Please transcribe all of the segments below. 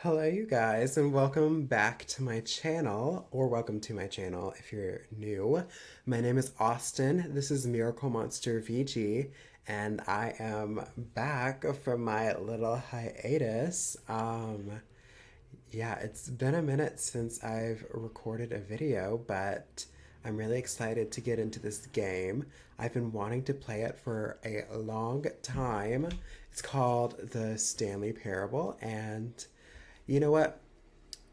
Hello, you guys, and welcome back to my channel, or welcome to my channel if you're new. My name is Austin. This is Miracle Monster VG, and I am back from my little hiatus. Yeah, it's been a minute since I've recorded a video, but I'm really excited to get into this game. I've been wanting to play it for a long time. It's called the Stanley Parable, and you know what?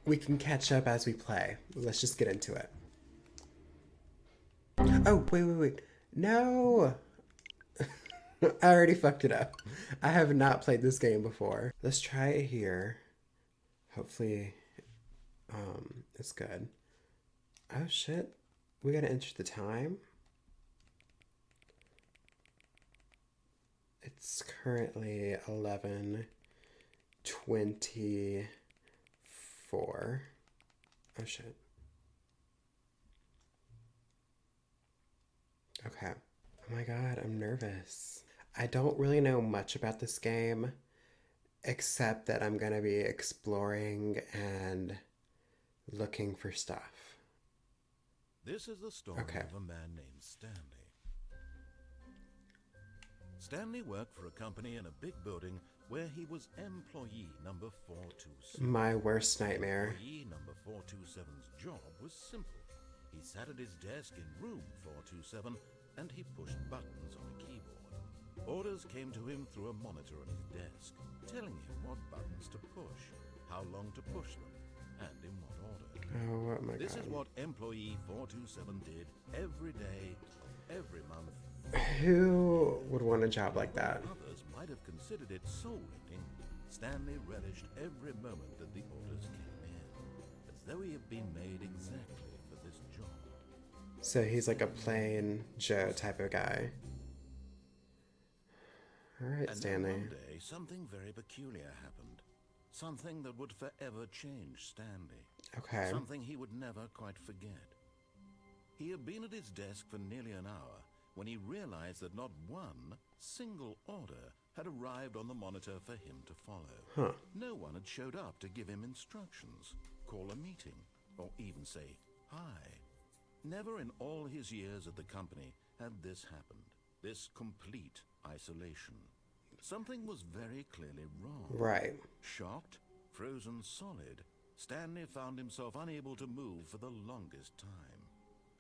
We can catch up as we play. Let's just get into it. Oh, wait. No! I already fucked it up. I have not played this game before. Let's try it here. Hopefully, it's good. Oh shit. We gotta enter the time. It's currently 11:24. Oh shit. Okay. Oh my god, I'm nervous. I don't really know much about this game except that I'm gonna be exploring and looking for stuff. This is the story Okay. of a man named Stanley. Stanley worked for a company in a big building where he was employee number 427. My worst nightmare. Employee number 427's job was simple. He sat at his desk in room 427 and he pushed buttons on a keyboard. Orders came to him through a monitor on his desk, telling him what buttons to push, how long to push them, and in what order. Oh my This god. is what employee 427 did every day, every month. Who would want a job like that? Others might have considered it soul-rending. Stanley relished every moment that the orders came in, as though he had been made exactly for this job. So he's like a plain Joe type of guy. Alright, And then Stanley. one day, something very peculiar happened. Something that would forever change Stanley. Okay. Something he would never quite forget. He had been at his desk for nearly an hour when he realized that not one single order had arrived on the monitor for him to follow. Huh. No one had showed up to give him instructions, call a meeting, or even say hi. Never in all his years at the company had this happened, this complete isolation. Something was very clearly wrong. Right. Shocked, frozen solid, Stanley found himself unable to move for the longest time.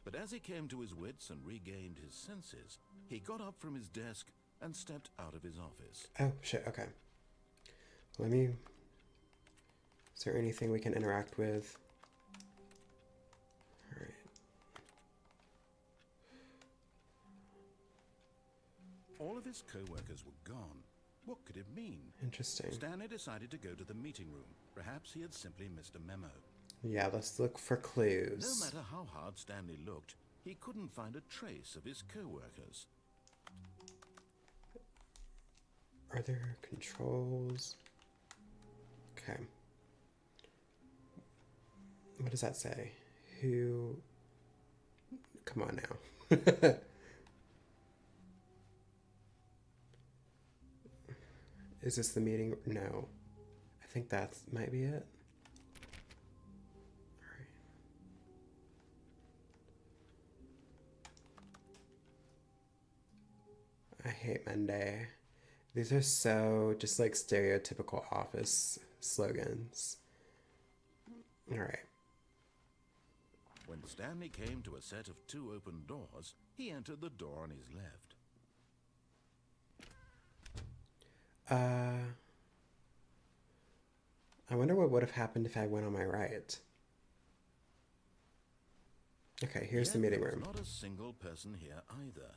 But as he came to his wits and regained his senses, he got up from his desk and stepped out of his office. Oh shit, okay. Let me... Is there anything we can interact with? Alright. All of his co-workers were gone. What could it mean? Interesting. Stanley decided to go to the meeting room. Perhaps he had simply missed a memo. Yeah, let's look for No clues. matter how hard Stanley looked, he couldn't find a trace of his co-workers. Are there controls? Okay. What does that say? Who... Come on now. Is this the meeting? No. I think that might be it. Alright. I hate Monday. These are so just like stereotypical office slogans. Alright. When Stanley came to a set of two open doors, he entered the door on his left. I wonder what would have happened if I went on my right. Okay, here's Yet the meeting there room. was not a single person here either.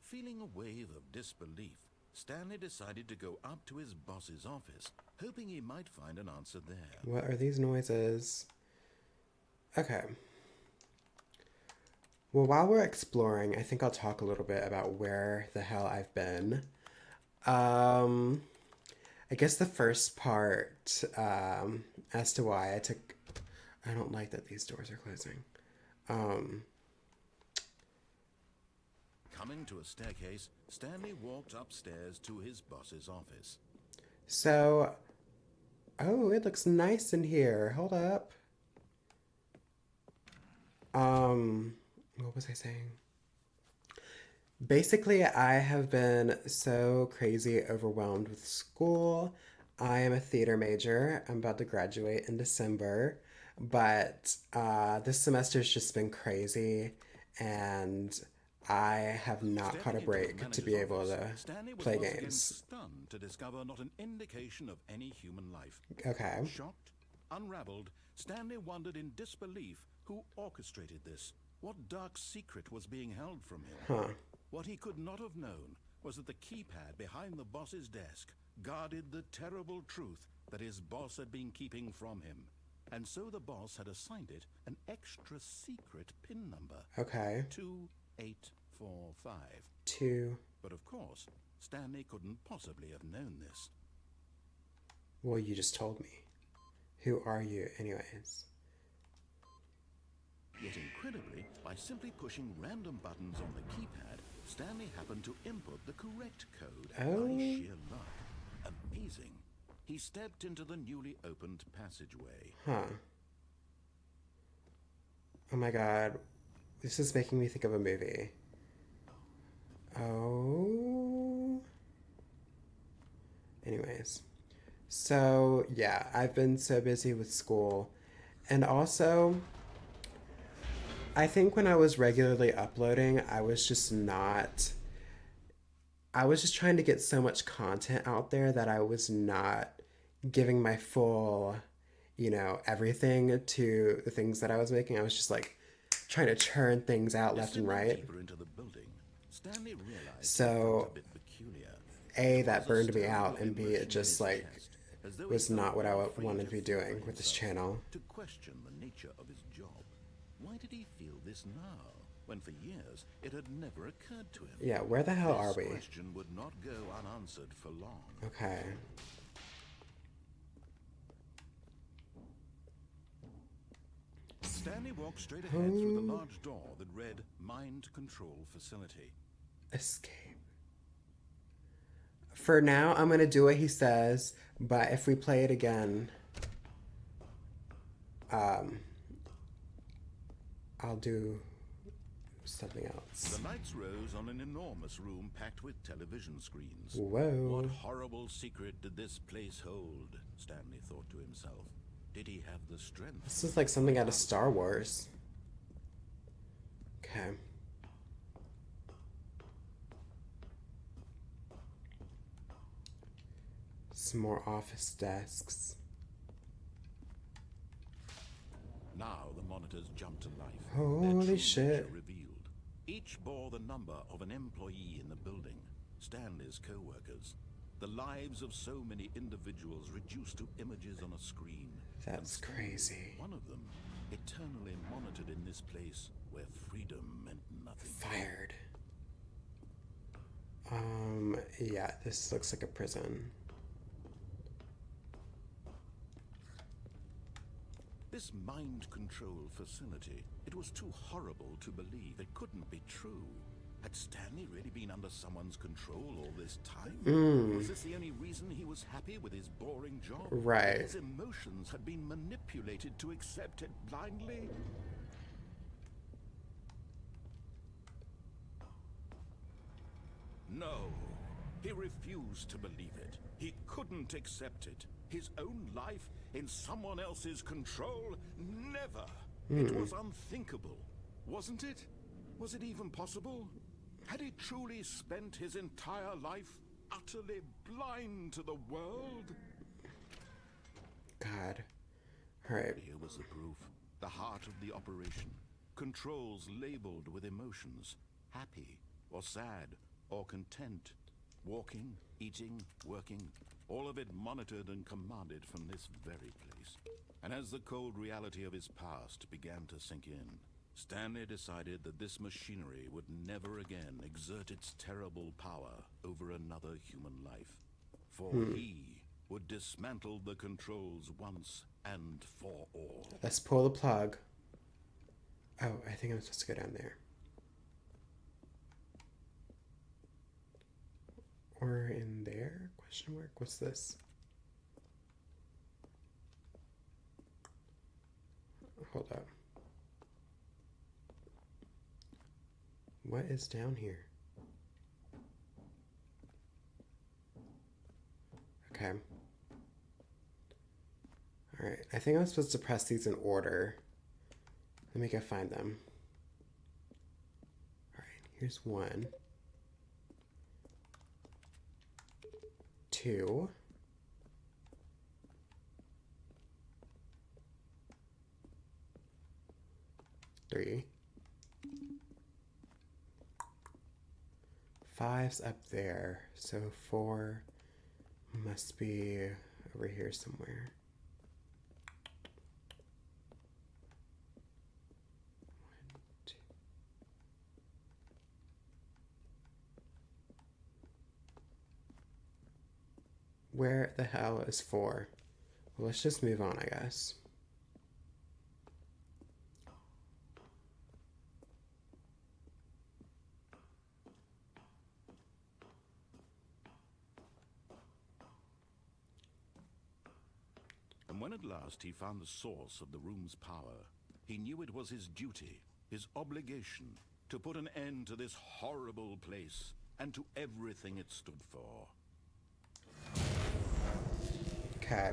Feeling a wave of disbelief, Stanley decided to go up to his boss's office, hoping he might find an answer there. What are these noises? Okay. Well, while we're exploring, I think I'll talk a little bit about where the hell I've been. I guess the first part, as to why I took... I don't like that these doors are closing. Coming to a staircase, Stanley walked upstairs to his boss's office. So, Oh, it looks nice in here. Hold up. What was I saying? Basically, I have been so crazy overwhelmed with school. I am a theater major. I'm about to graduate in December, but this semester's just been crazy, and I have not caught Stepping a into the break to manager's be able office, to Stanley was play once again games. stunned to discover not an indication of any human life. Okay. Shocked, unraveled, Stanley wondered in disbelief who orchestrated this. What dark secret was being held from him? Huh. What he could not have known was that the keypad behind the boss's desk guarded the terrible truth that his boss had been keeping from him. And so the boss had assigned it an extra secret PIN number. Okay. 2845. Two. But of course, Stanley couldn't possibly have known this. Well, you just told me. Who are you, anyways? Yet incredibly, by simply pushing random buttons on the keypad, Stanley happened to input the correct code Oh. by sheer luck. Amazing. He stepped into the newly opened passageway. Huh. Oh my god. This is making me think of a movie. Oh. Anyways. So, yeah, I've been so busy with school. And also, I think when I was regularly uploading, I was just trying to get so much content out there that I was not giving my full, everything to the things that I was making. I was just like trying to churn things out left and right. Deeper into the building, Stanley realized So, a bit peculiar. A, that burned me out, and B, it just like was not what I wanted to be doing with this channel. To question the nature of his job. Why did he feel this now, when for years it had never occurred to him? Yeah, where the hell are we? This question would not go unanswered for long. Okay. Stanley walked straight ahead through the large door that read Mind Control Facility. Escape. For now, I'm gonna do what he says, but if we play it again, I'll do something else. The lights rose on an enormous room packed with television screens. Whoa. What horrible secret did this place hold? Stanley thought to himself. Did he have the strength? This is like something out of Star Wars. Okay. Some more office desks. Now the monitors jumped to life. Holy Their true shit. nature revealed. Each bore the number of an employee in the building, Stanley's co-workers. The lives of so many individuals reduced to images on a screen. That's crazy. One of them, eternally monitored in this place where freedom meant nothing. Fired. Yeah, this looks like a prison. This mind control facility, it was too horrible to believe. It couldn't be true. Had Stanley really been under someone's control all this time? Was this the only reason he was happy with his boring job? Right. His emotions had been manipulated to accept it blindly? No. He refused to believe it. He couldn't accept it. His own life in someone else's control? Never. It was unthinkable. Wasn't it? Was it even possible? Had he truly spent his entire life utterly blind to the world? God. Alright. Here was the proof. The heart of the operation. Controls labeled with emotions. Happy, or sad, or content. Walking, eating, working. All of it monitored and commanded from this very place. And as the cold reality of his past began to sink in, Stanley decided that this machinery would never again exert its terrible power over another human life. For he would dismantle the controls once and for all. Let's pull the plug. Oh, I think I'm supposed to go down there. Or in there? Question mark. What's this? Hold up. What is down here? Okay. Alright, I think I'm supposed to press these in order. Let me go find them. Alright, here's 1. 2. 3. 5's up there, so 4 must be over here somewhere. 1, 2. Where the hell is 4? Well, let's just move on, I guess. And when at last he found the source of the room's power, he knew it was his duty, his obligation, to put an end to this horrible place and to everything it stood for. Okay.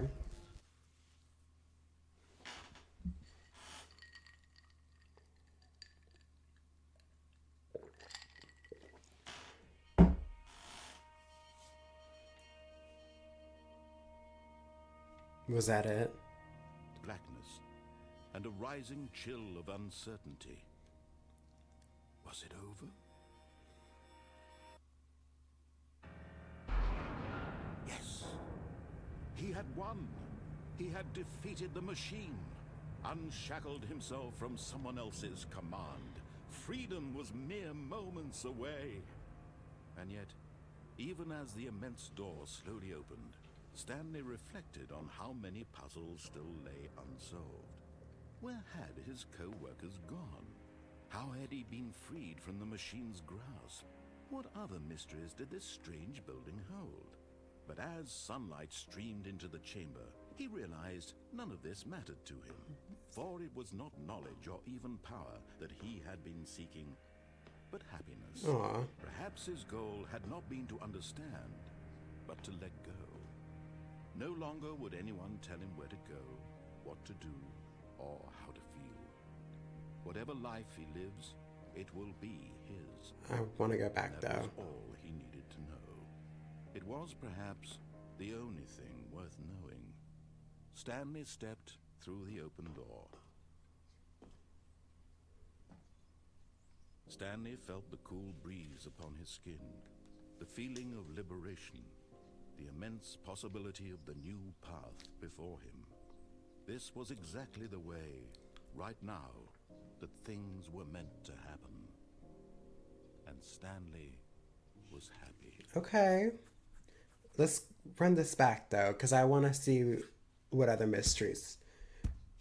Was that it? Blackness and a rising chill of uncertainty. Was it over? Yes. He had won. He had defeated the machine, unshackled himself from someone else's command. Freedom was mere moments away. And yet, even as the immense door slowly opened, Stanley reflected on how many puzzles still lay unsolved. Where had his co-workers gone? How had he been freed from the machine's grasp? What other mysteries did this strange building hold? But as sunlight streamed into the chamber, he realized none of this mattered to him, for it was not knowledge or even power that he had been seeking, but happiness. Aww. Perhaps his goal had not been to understand, but to let go. No longer would anyone tell him where to go, what to do, or how to feel. Whatever life he lives, it will be his. I want to go back, That though. was all he needed to know. It was perhaps the only thing worth knowing. Stanley stepped through the open door. Stanley felt the cool breeze upon his skin, the feeling of liberation, the immense possibility of the new path before him. This was exactly the way, right now, that things were meant to happen. And Stanley was happy. Okay. Let's run this back, though, because I want to see what other mysteries.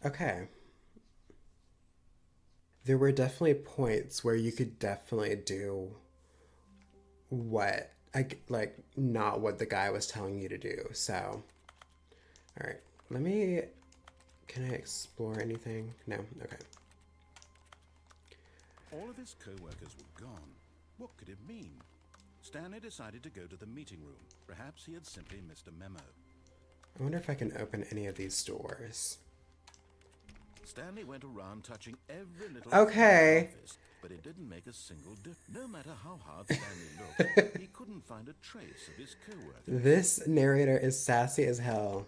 Okay. There were definitely points where you could definitely do like not what the guy was telling you to do. So, all right, can I explore anything? No, okay. All of his co-workers were gone. What could it mean? Stanley decided to go to the meeting room. Perhaps he had simply missed a memo. I wonder if I can open any of these doors. Stanley went around touching every little Okay. thing in the office, but it didn't make a single difference. No matter how hard Stanley looked, he couldn't find a trace of his co-worker. This narrator is sassy as hell.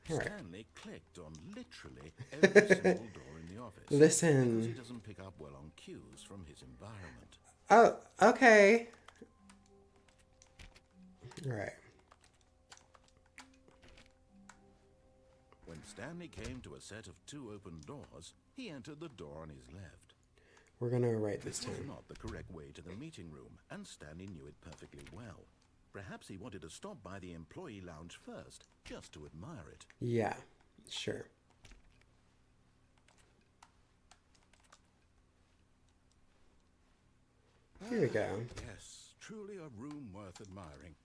Right. Stanley clicked on literally every single door in the office. Listen. Because he doesn't pick up well on cues from his environment. Oh, okay. Right. When Stanley came to a set of 2 open doors, he entered the door on his left. We're gonna write this This was time. not the correct way to the meeting room, and Stanley knew it perfectly well. Perhaps he wanted to stop by the employee lounge first, just to admire it. Yeah, sure. Here we go. Yes, truly a room worth admiring.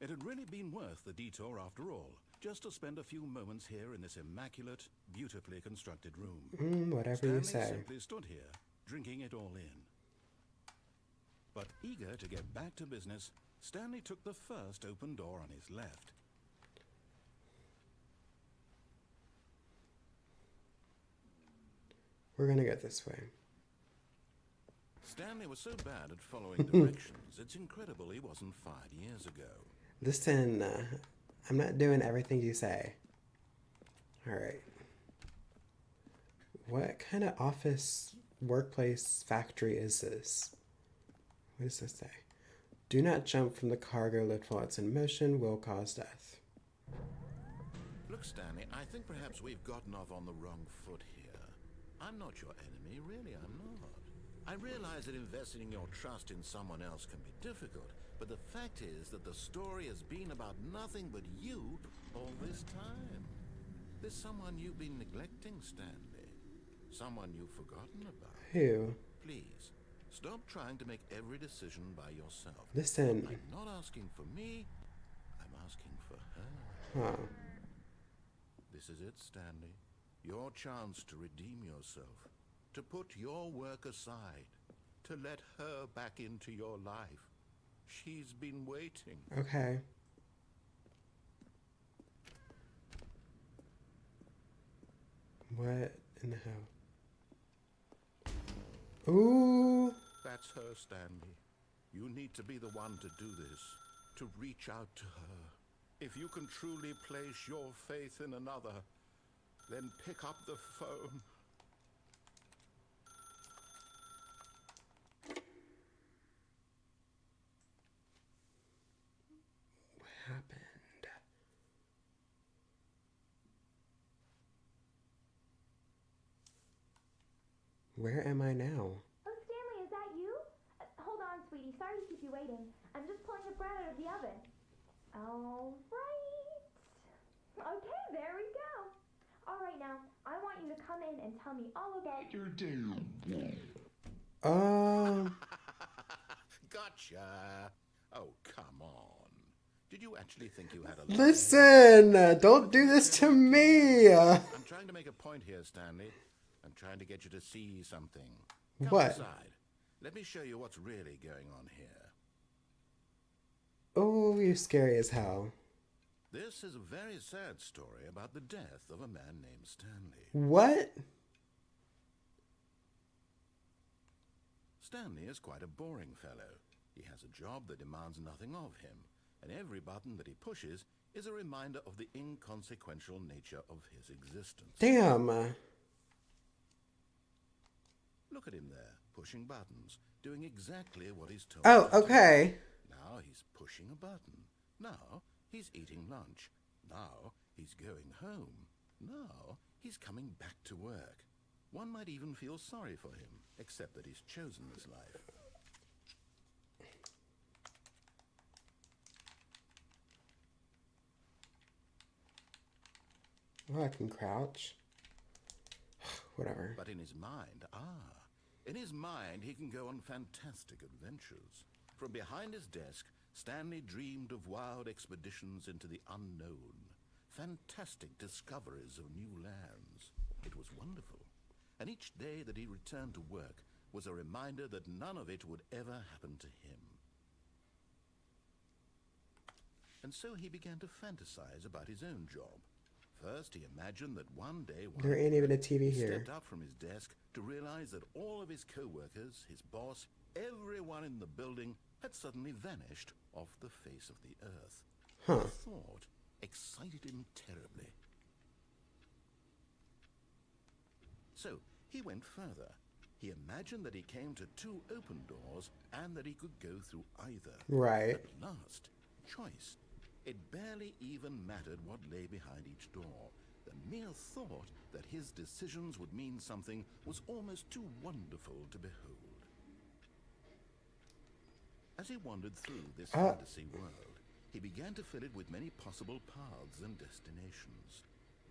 It had really been worth the detour after all, just to spend a few moments here in this immaculate, beautifully constructed room. Whatever you Stanley say. simply stood here, drinking it all in. But eager to get back to business, Stanley took the first open door on his left. We're gonna go this way. Stanley was so bad at following directions, it's incredible he wasn't fired years ago. Listen, I'm not doing everything you say. Alright. What kind of office, workplace, factory is this? What does this say? Do not jump from the cargo lift while it's in motion, will cause death. Look, Stanley, I think perhaps we've gotten off on the wrong foot here. I'm not your enemy, really, I'm not. I realize that investing your trust in someone else can be difficult, but the fact is that the story has been about nothing but you all this time. There's someone you've been neglecting, Stanley. Someone you've forgotten about. Who? Please, stop trying to make every decision by yourself. Listen. I'm not asking for me, I'm asking for her. Huh. This is it, Stanley. Your chance to redeem yourself. To put your work aside. To let her back into your life. She's been waiting. Okay. What in the hell? Ooh. That's her, Stanley. You need to be the one to do this. To reach out to her. If you can truly place your faith in another, then pick up the phone. What happened? Where am I now? Oh, Stanley, is that you? Hold on, sweetie. Sorry to keep you waiting. I'm just pulling the bread out of the oven. All right. Okay, there we go. All right, now, I want you to come in and tell me all about your day. Gotcha. Oh, come on. Did you actually think you had a Listen! Don't do this to me! I'm trying to make a point here, Stanley. I'm trying to get you to see something. Come What? inside. Let me show you what's really going on here. Oh, you're scary as hell. This is a very sad story about the death of a man named Stanley. What? Stanley is quite a boring fellow. He has a job that demands nothing of him, and every button that he pushes is a reminder of the inconsequential nature of his existence. Damn. Look at him there, pushing buttons, doing exactly what he's told. Oh, to do. okay. Now he's pushing a button. Now he's eating lunch. Now he's going home. Now he's coming back to work. One might even feel sorry for him, except that he's chosen this life. Oh, I can crouch. Whatever. But in his mind, in his mind he can go on fantastic adventures. From behind his desk, Stanley dreamed of wild expeditions into the unknown, fantastic discoveries of new lands. It was wonderful. And each day that he returned to work was a reminder that none of it would ever happen to him. And so he began to fantasize about his own job. First, he imagined that one day There ain't even a TV he here. stepped up from his desk to realize that all of his co-workers, his boss, everyone in the building had suddenly vanished off the face of the earth. Huh. The thought excited him terribly. So he went further. He imagined that he came to two open doors and that he could go through either. Right. At last, choice. It barely even mattered what lay behind each door. The mere thought that his decisions would mean something was almost too wonderful to behold. As he wandered through this fantasy world, he began to fill it with many possible paths and destinations.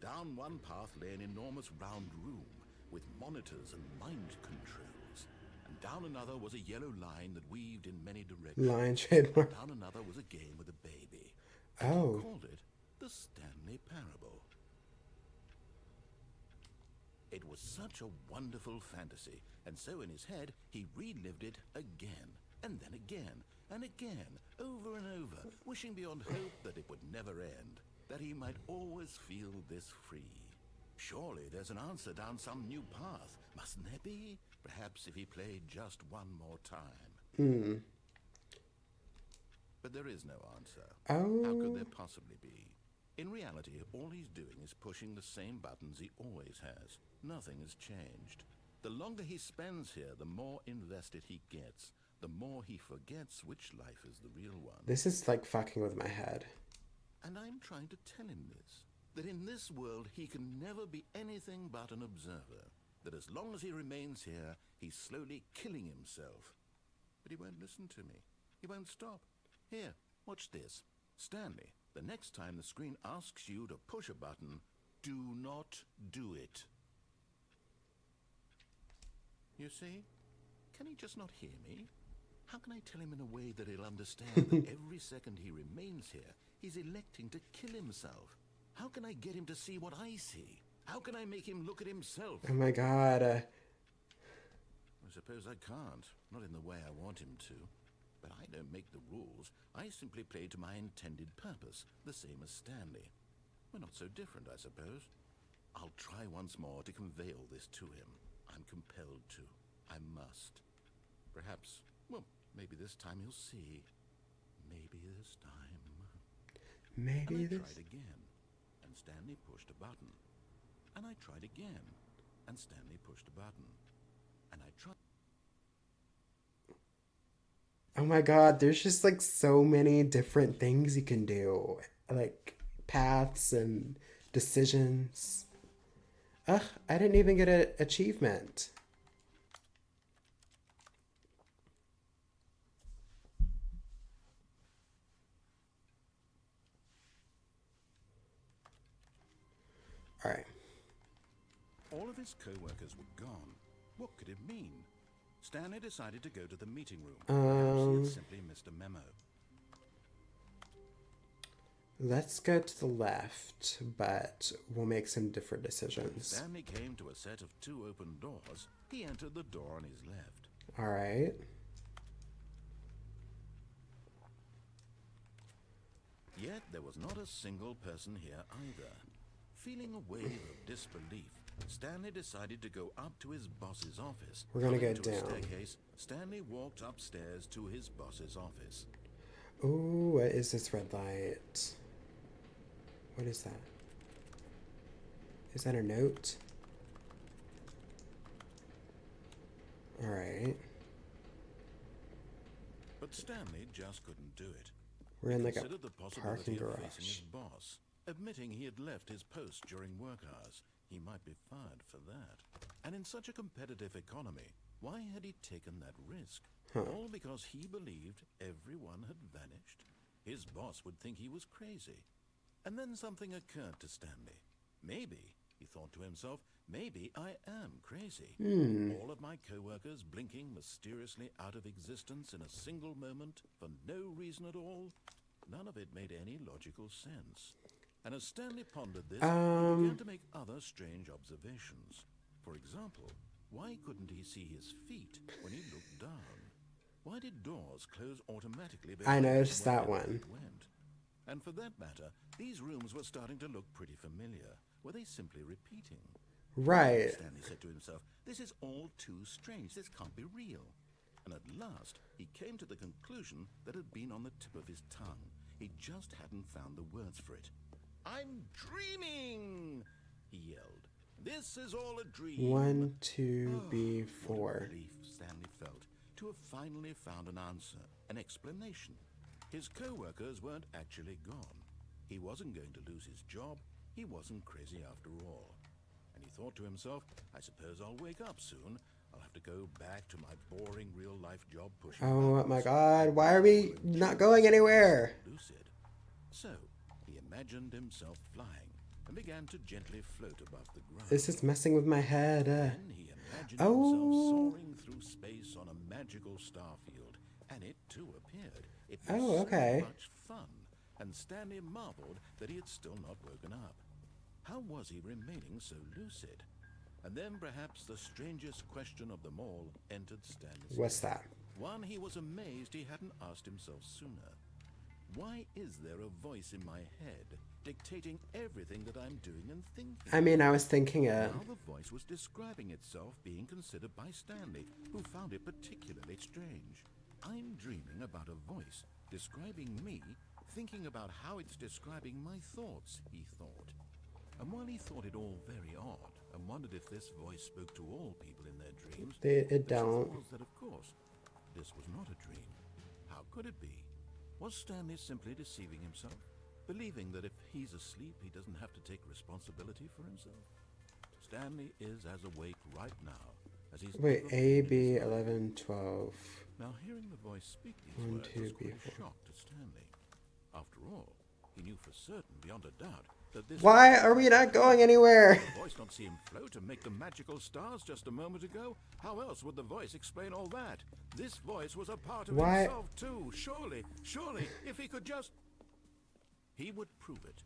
Down one path lay an enormous round room with monitors and mind controls. And Down another was a yellow line that weaved in many directions. Line trademark. Down another was a game with a baby. Oh. He called it the Stanley Parable. It was such a wonderful fantasy, and so in his head he relived it again, and then again, and again, over and over, wishing beyond hope that it would never end, that he might always feel this free. Surely there's an answer down some new path, mustn't there be? Perhaps if he played just one more time. But there is no answer. Oh. How could there possibly be? In reality, all he's doing is pushing the same buttons he always has. Nothing has changed. The longer he spends here, the more invested he gets. The more he forgets which life is the real one. This is like fucking with my head. And I'm trying to tell him this. That in this world, he can never be anything but an observer. That as long as he remains here, he's slowly killing himself. But he won't listen to me. He won't stop. Here, watch this. Stanley, the next time the screen asks you to push a button, do not do it. You see? Can he just not hear me? How can I tell him in a way that he'll understand that every second he remains here, he's electing to kill himself? How can I get him to see what I see? How can I make him look at himself? Oh my god. I suppose I can't. Not in the way I want him to. But I don't make the rules. I simply play to my intended purpose, the same as Stanley. We're not so different, I suppose. I'll try once more to convey all this to him. I'm compelled to. I must. Perhaps, well, maybe this time he'll see. Maybe this time. Maybe And I this. tried again, and Stanley pushed a button. And I tried again, and Stanley pushed a button. And I tried. Oh my god, there's just like so many different things you can do. Like paths and decisions. Ugh, I didn't even get an achievement. Alright. All of his co-workers were gone. What could it mean? Stanley decided to go to the meeting room. Perhaps he had simply missed a memo. Let's go to the left, but we'll make some different decisions. Stanley came to a set of 2 open doors. He entered the door on his left. Alright. Yet there was not a single person here either. Feeling a wave of disbelief, Stanley decided to go up to his boss's office. We're gonna Going go to a down. staircase, Stanley walked upstairs to his boss's office. Ooh, what is this red light? What is that? Is that a note? Alright. But Stanley just couldn't do it. We're in like a Considered the parking possibility of facing his garage. boss. Admitting he had left his post during work hours, he might be fired for that. And in such a competitive economy, why had he taken that risk? All because he believed everyone had vanished? His boss would think he was crazy. And then something occurred to Stanley. Maybe, he thought to himself, maybe I am crazy. All of my co-workers blinking mysteriously out of existence in a single moment for no reason at all. None of it made any logical sense. And as Stanley pondered this, he began to make other strange observations. For example, why couldn't he see his feet when he looked down? Why did doors close automatically I behind him noticed that wherever one. he went? And for that matter, these rooms were starting to look pretty familiar. Were they simply repeating? Right. Stanley said to himself, this is all too strange. This can't be real. And at last, he came to the conclusion that had been on the tip of his tongue. He just hadn't found the words for it. I'm dreaming, he yelled. This is all a dream. 1, 2, B, What a 4. relief Stanley felt to have finally found an answer, an explanation. His co-workers weren't actually gone. He wasn't going to lose his job. He wasn't crazy after all. And he thought to himself, I suppose I'll wake up soon. I'll have to go back to my boring real-life job pushing Oh buttons. my god, why are we not going anywhere? Lucid. So, he imagined himself flying and began to gently float above the ground. This is messing with my head. Then he imagined himself Oh. soaring through space on a magical starfield, and it too appeared. It Oh, was okay. so much fun, and Stanley marveled that he had still not woken up. How was he remaining so lucid? And then perhaps the strangest question of them all entered Stanley's What's head. that? One he was amazed he hadn't asked himself sooner. Why is there a voice in my head dictating everything that I'm doing and thinking? I mean, I was thinking it. Now the voice was describing itself being considered by Stanley, who found it particularly strange. I'm dreaming about a voice describing me, thinking about how it's describing my thoughts, he thought. And while he thought it all very odd, and wondered if this voice spoke to all people in their dreams, It the don't. truth was that, of course, this was not a dream. How could it be? Was Stanley simply deceiving himself, believing that if he's asleep, he doesn't have to take responsibility for himself? Stanley is as awake right now as he's Wait, ever A, been in B, his life. 11, 12. Now, hearing the voice speak these 1, words 2, was quite B4. a shock to Stanley. After all, he knew for certain, beyond a doubt, that this Why are we not going anywhere? the voice not see him float and make the magical stars just a moment ago? How else would the voice explain all that? This voice was a part of Why- himself too. Surely, if he could just... He would prove it.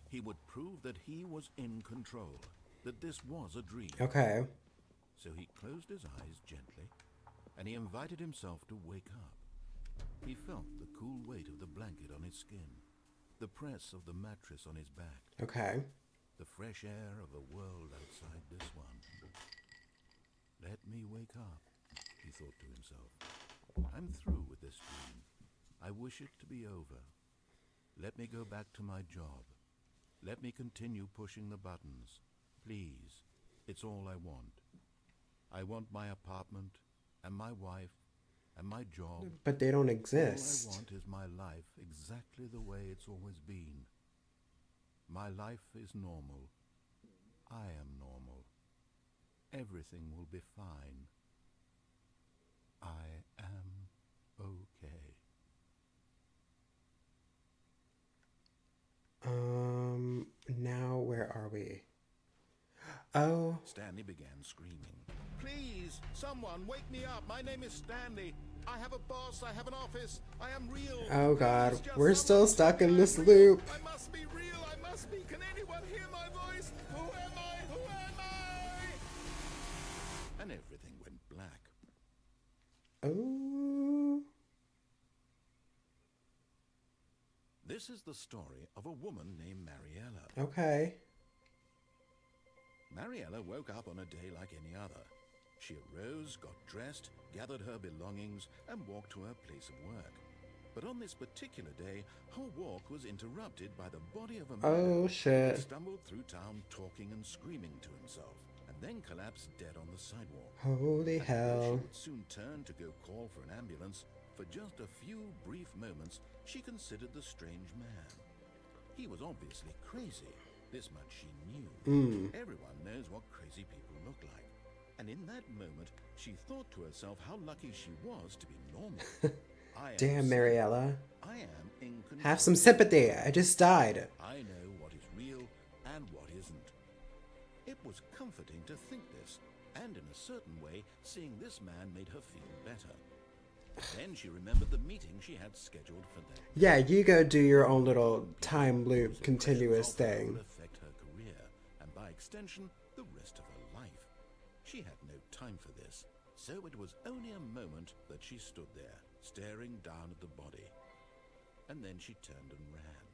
He would prove that he was in control, that this was a dream. Okay. So he closed his eyes gently, and he invited himself to wake up. He felt the cool weight of the blanket on his skin, the press of the mattress on his back, Okay. the fresh air of the world outside this one. Let me wake up, he thought to himself. I'm through with this dream. I wish it to be over. Let me go back to my job. Let me continue pushing the buttons. Please, it's all I want. I want my apartment, and my wife, and my job. But they don't All I exist. want is my life exactly the way it's always been. My life is normal. I am normal. Everything will be fine. I am okay. Now where are we? Oh, Stanley began screaming. Please, someone, wake me up. My name is Stanley. I have a boss. I have an office. I am real. oh God. Please, just We're still someone stuck tell me in I'm this real. loop. I must be real. I must be. Can anyone hear my voice? Who am I? Who am I? And everything went black. Oh. This is the story of a woman named Mariella. Okay. Mariella woke up on a day like any other. She arose, got dressed, gathered her belongings, and walked to her place of work. But on this particular day, her walk was interrupted by the body of a man Oh who shit. stumbled through town talking and screaming to himself, and then collapsed dead on the sidewalk. Holy And though hell. she would soon turn to go call for an ambulance, for just a few brief moments, she considered the strange man. He was obviously crazy. This much she knew. Everyone knows what crazy people look like. And in that moment, she thought to herself how lucky she was to be normal. I am Damn, safe. Mariella. I am in control. Have some sympathy. I just died. I know what is real and what isn't. It was comforting to think this, and in a certain way, seeing this man made her feel better. Then she remembered the meeting she had scheduled for that. Yeah, you go do your own little time loop Whose continuous impressions of her thing. would affect her career, and by extension, the rest of her life. She had no time for this, so it was only a moment that she stood there, staring down at the body. And then she turned and ran.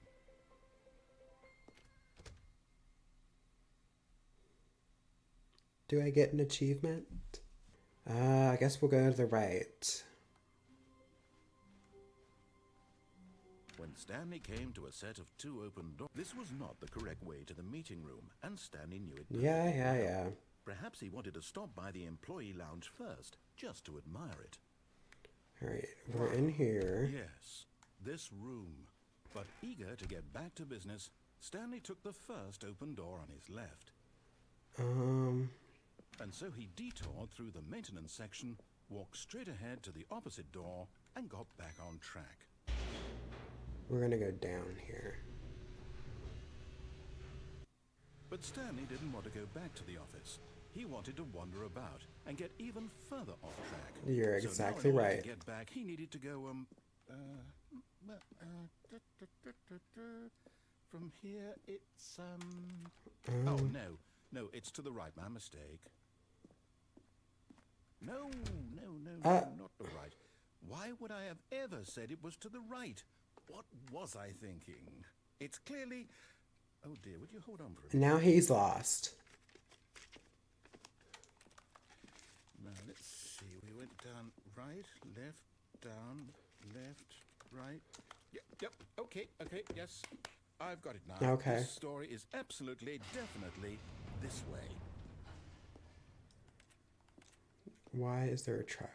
Do I get an achievement? I guess we'll go to the right. When Stanley came to a set of two open doors, this was not the correct way to the meeting room, and Stanley knew it perfectly well. Yeah. Perhaps he wanted to stop by the employee lounge first, just to admire it. Alright, we're in here. Yes, this room. But eager to get back to business, Stanley took the first open door on his left. And so he detoured through the maintenance section, walked straight ahead to the opposite door, and got back on track. We're gonna go down here. But Stanley didn't want to go back to the office. He wanted to wander about and get even further off track. You're So now exactly in order right. to get back, he needed to go, from here, it's, Oh, no, it's to the right. My mistake. No, not the right. Why would I have ever said it was to the right? What was I thinking? It's clearly... Oh dear, would you hold on for a minute? Now he's lost. Now, let's see. We went down right, left, down, left, right. Yep, okay, yes. I've got it now. Okay. This story is absolutely, definitely this way. Why is there a truck?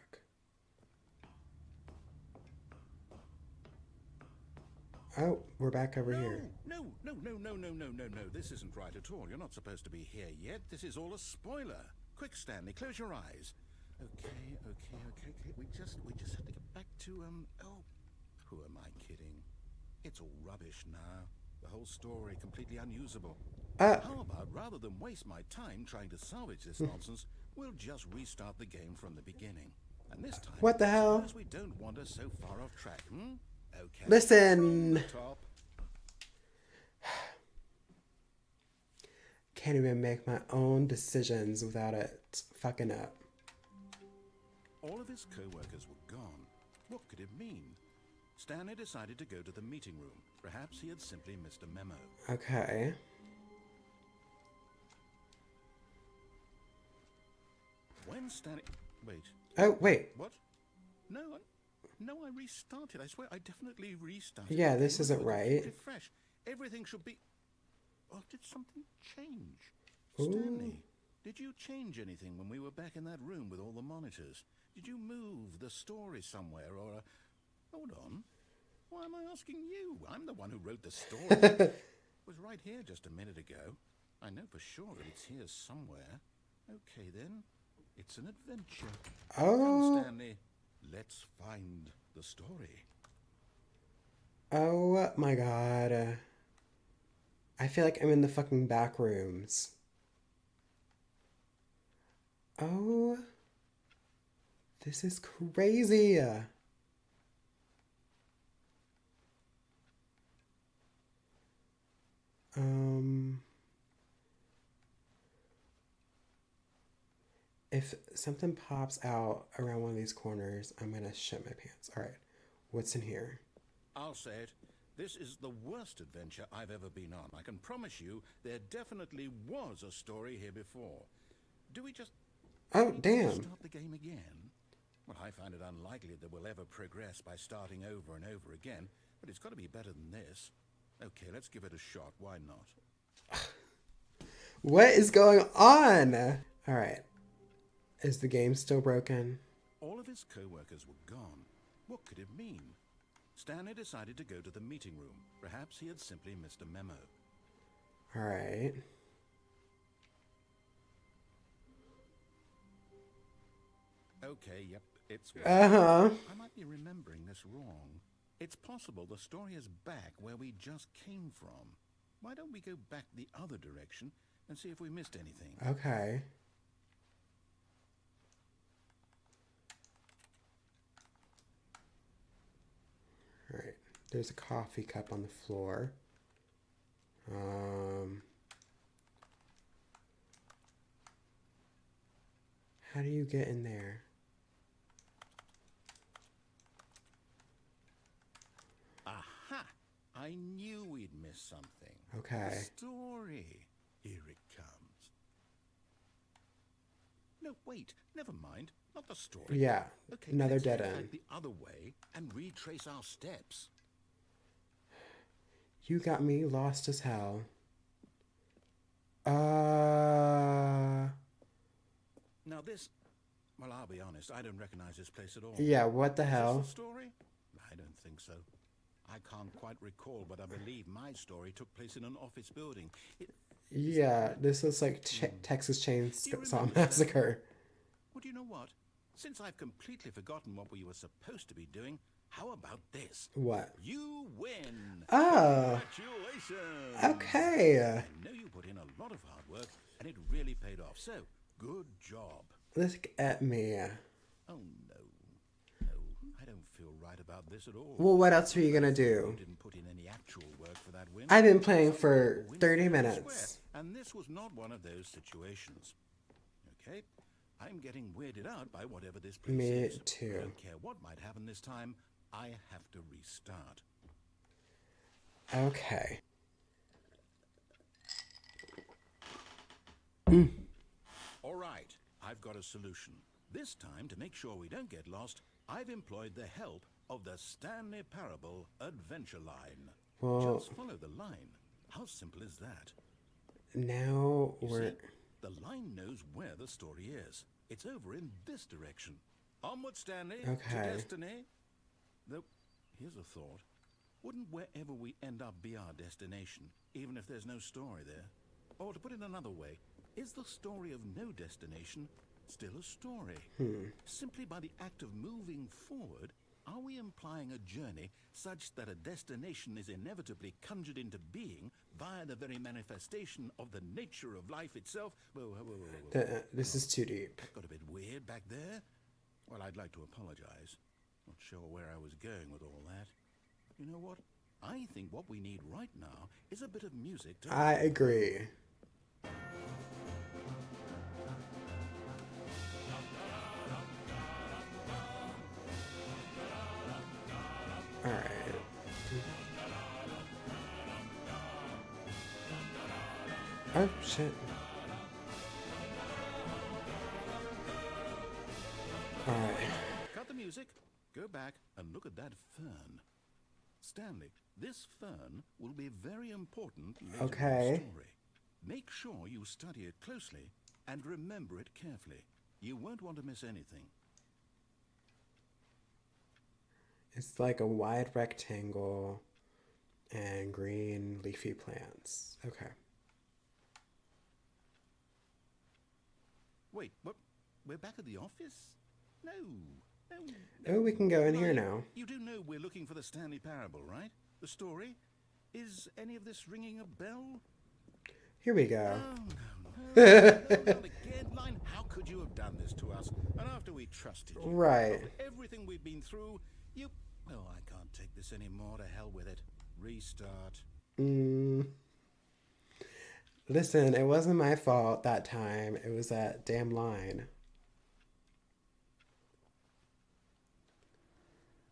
Oh, we're back over here. No. This isn't right at all. You're not supposed to be here yet. This is all a spoiler. Quick, Stanley, close your eyes. Okay. We just have to get back to, oh, who am I kidding? It's all rubbish now. The whole story completely unusable. How about, rather than waste my time trying to salvage this nonsense, we'll just restart the game from the beginning. And this time, What the hell? suppose we don't wander so far off track, Okay. Listen. Top. Can't even make my own decisions without it fucking up. All of his co-workers were gone. What could it mean? Stanley decided to go to the meeting room. Perhaps he had simply missed a memo. Okay. When Stanley... Wait. Oh, wait. What? No, I restarted. I swear, I definitely restarted. Yeah, this isn't It's right. completely fresh. Everything should be... Oh, did something change? Stanley, did you change anything when we were back in that room with all the monitors? Did you move the story somewhere or... Hold on. Why am I asking you? I'm the one who wrote the story. It was right here just a minute ago. I know for sure that it's here somewhere. Okay, then. It's an adventure. Oh. Come, Stanley. Let's find the story. Oh my god. I feel like I'm in the fucking back rooms. Oh. This is crazy. If something pops out around one of these corners, I'm gonna shit my pants. All right, what's in here? I'll say it. This is the worst adventure I've ever been on. I can promise you there definitely was a story here before. Do we just... Oh, damn. Start the game again? Well, I find it unlikely that we'll ever progress by starting over and over again, but it's got to be better than this. Okay, let's give it a shot. Why not? What is going on? All right. Is the game still broken? All of his co-workers were gone. What could it mean? Stanley decided to go to the meeting room. Perhaps he had simply missed a memo. All right. Okay, yep, it's... Uh-huh. I might be remembering this wrong. It's possible the story is back where we just came from. Why don't we go back the other direction and see if we missed anything? Okay. All right. There's a coffee cup on the floor. How do you get in there? Aha! I knew we'd missed something. Okay. The story. Here it comes. No, wait. Never mind. Not the story. Yeah. Okay, Another let's dead go end. back the other way and retrace our steps. You got me lost as hell. Now this... Well, I'll be honest. I don't recognize this place at all. Yeah, what the Is hell? this the story? I don't think so. I can't quite recall, but I believe my story took place in an office building. Yeah, this looks like Texas Chainsaw remember that? Massacre. Well, do you know what? Since I've completely forgotten what we were supposed to be doing, how about this? What? You win! Oh. Congratulations! Okay. I know you put in a lot of hard work, and it really paid off. So, Good job. Look at me. Oh, no. No, I don't feel right about this at all. Well, what else are you gonna You do? didn't put in any actual work for that win. I've been playing Some for people win 30 fair and minutes. square, and this was not one of those situations. Okay? I'm getting weirded out by whatever this place Me is. too. I don't care what might happen this time. I have to restart. Okay. All right, I've got a solution. This time, to make sure we don't get lost, I've employed the help of the Stanley Parable Adventure Line. Well, Just follow the line. How simple is that? now You we're... see, the line knows where the story is. It's over in this direction. Onward, Stanley, Okay. to destiny. Though, here's a thought. Wouldn't wherever we end up be our destination, even if there's no story there? Or to put it another way, is the story of no destination still a story? Simply by the act of moving forward, are we implying a journey such that a destination is inevitably conjured into being via the very manifestation of the nature of life itself? Whoa. This is too deep. Got a bit weird back there? Well, I'd like to apologize. Not sure where I was going with all that. You know what? I think what we need right now is a bit of music to... I agree. Alright. Oh, shit. Alright. Cut the music, go back and look at that fern. Stanley, this fern will be very important later in Okay. the story. Make sure you study it closely and remember it carefully. You won't want to miss anything. It's like a wide rectangle and green leafy plants. Okay. Wait, what? We're back at the office? No. Oh, we can go in here now. You do know we're looking for the Stanley Parable, right? The story? Is any of this ringing a bell? Here we go. Oh, no, not again, Line. How could you have done this to us? And after we trusted you, Right. after everything we've been through, you... Oh, I can't take this anymore. To hell with it. Restart. Listen, it wasn't my fault that time. It was that damn line.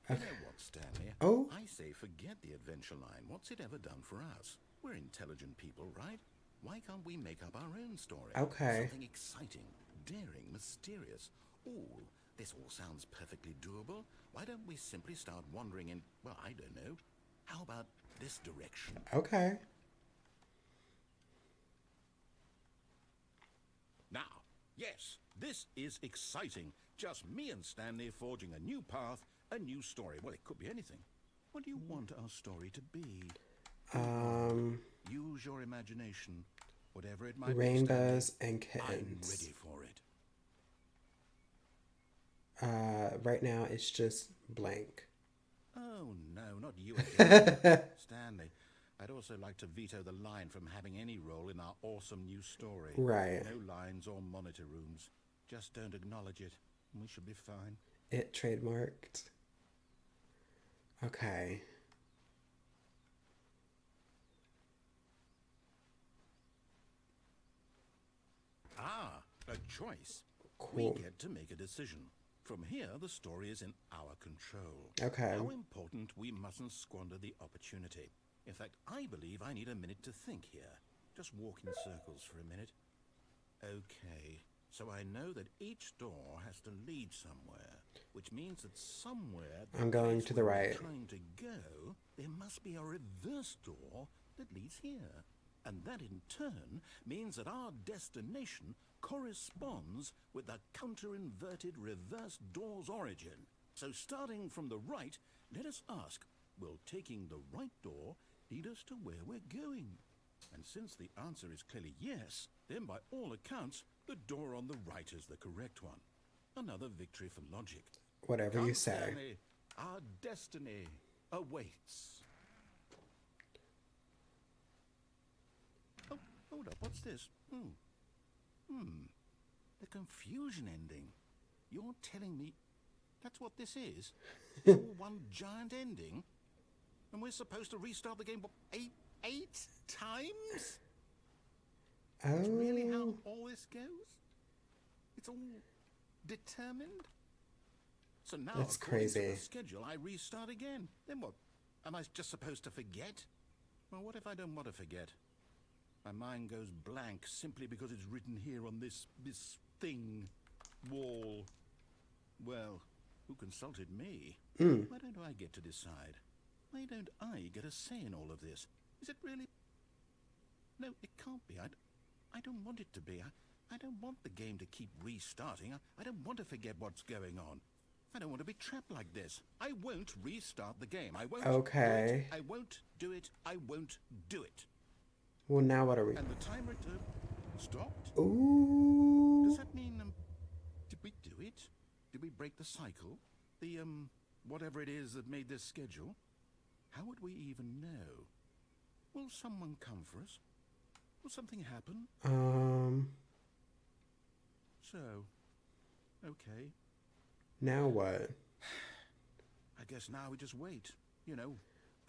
You know what, Stanley? Oh. I say forget the adventure line. What's it ever done for us? We're intelligent people, right? Why can't we make up our own story? Okay. Something exciting, daring, mysterious. Ooh, this all sounds perfectly doable. Why don't we simply start wandering in, well, I don't know. How about this direction? Okay. Now, yes, this is exciting. Just me and Stanley forging a new path, a new story. Well, it could be anything. What do you want our story to be? Use your imagination. Whatever it might Rainbows and be, Stanley. I'm kittens. ready for it. Right now it's just blank. Oh, no, not you again. Stanley, I'd also like to veto the line from having any role in our awesome new story. Right. No lines or monitor rooms. Just don't acknowledge it, and we should be fine. It trademarked. Okay. Ah, a choice. Cool. We get to make a decision. From here, the story is in our control. Okay. How important, we mustn't squander the opportunity. In fact, I believe I need a minute to think here. Just walk in circles for a minute. Okay, so I know that each door has to lead somewhere, which means that somewhere... I'm going to the we're right. trying to go, there must be a reverse door that leads here. And that in turn means that our destination corresponds with the counter-inverted reverse door's origin. So starting from the right, let us ask, will taking the right door lead us to where we're going? And since the answer is clearly yes, then by all accounts, the door on the right is the correct one. Another victory for logic. Whatever you Come, say. Stanley, our destiny awaits. Oh, hold up, what's this? The confusion ending. You're telling me that's what this is? It's all one giant ending? And we're supposed to restart the game, what, eight times? That's really how Oh, all this goes? It's all determined? So now, that's according to crazy. the schedule, I restart again. Then what? Am I just supposed to forget? Well, what if I don't want to forget? My mind goes blank simply because it's written here on this thing, wall. Well, who consulted me? Why don't I get to decide? Why don't I get a say in all of this? Is it really? No, it can't be. I don't want it to be. I don't want the game to keep restarting. I don't want to forget what's going on. I don't want to be trapped like this. I won't restart the game. I won't Okay. do it. I won't do it. I won't do it. Well, now what are we? And the timer stopped? Ooh. Does that mean, did we do it? Did we break the cycle? The, whatever it is that made this schedule? How would we even know? Will someone come for us? Will something happen? So, okay. Now what? I guess now we just wait, you know.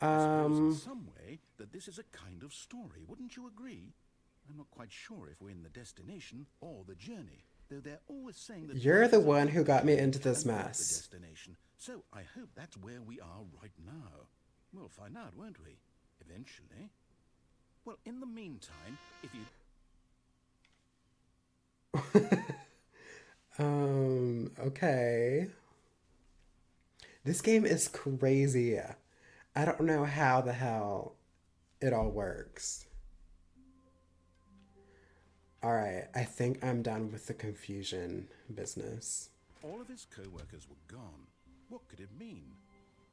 I suppose in some way that this is a kind of story, wouldn't you agree? I'm not quite sure if we're in the destination or the journey, though they're always saying that You're the one who got me into this and not the mess. destination. So I hope that's where we are right now. We'll find out, won't we? Eventually. Well, in the meantime, if you Okay. This game is crazy. I don't know how the hell it all works. Alright, I think I'm done with the confusion business. all of his co-workers were gone, what could it mean?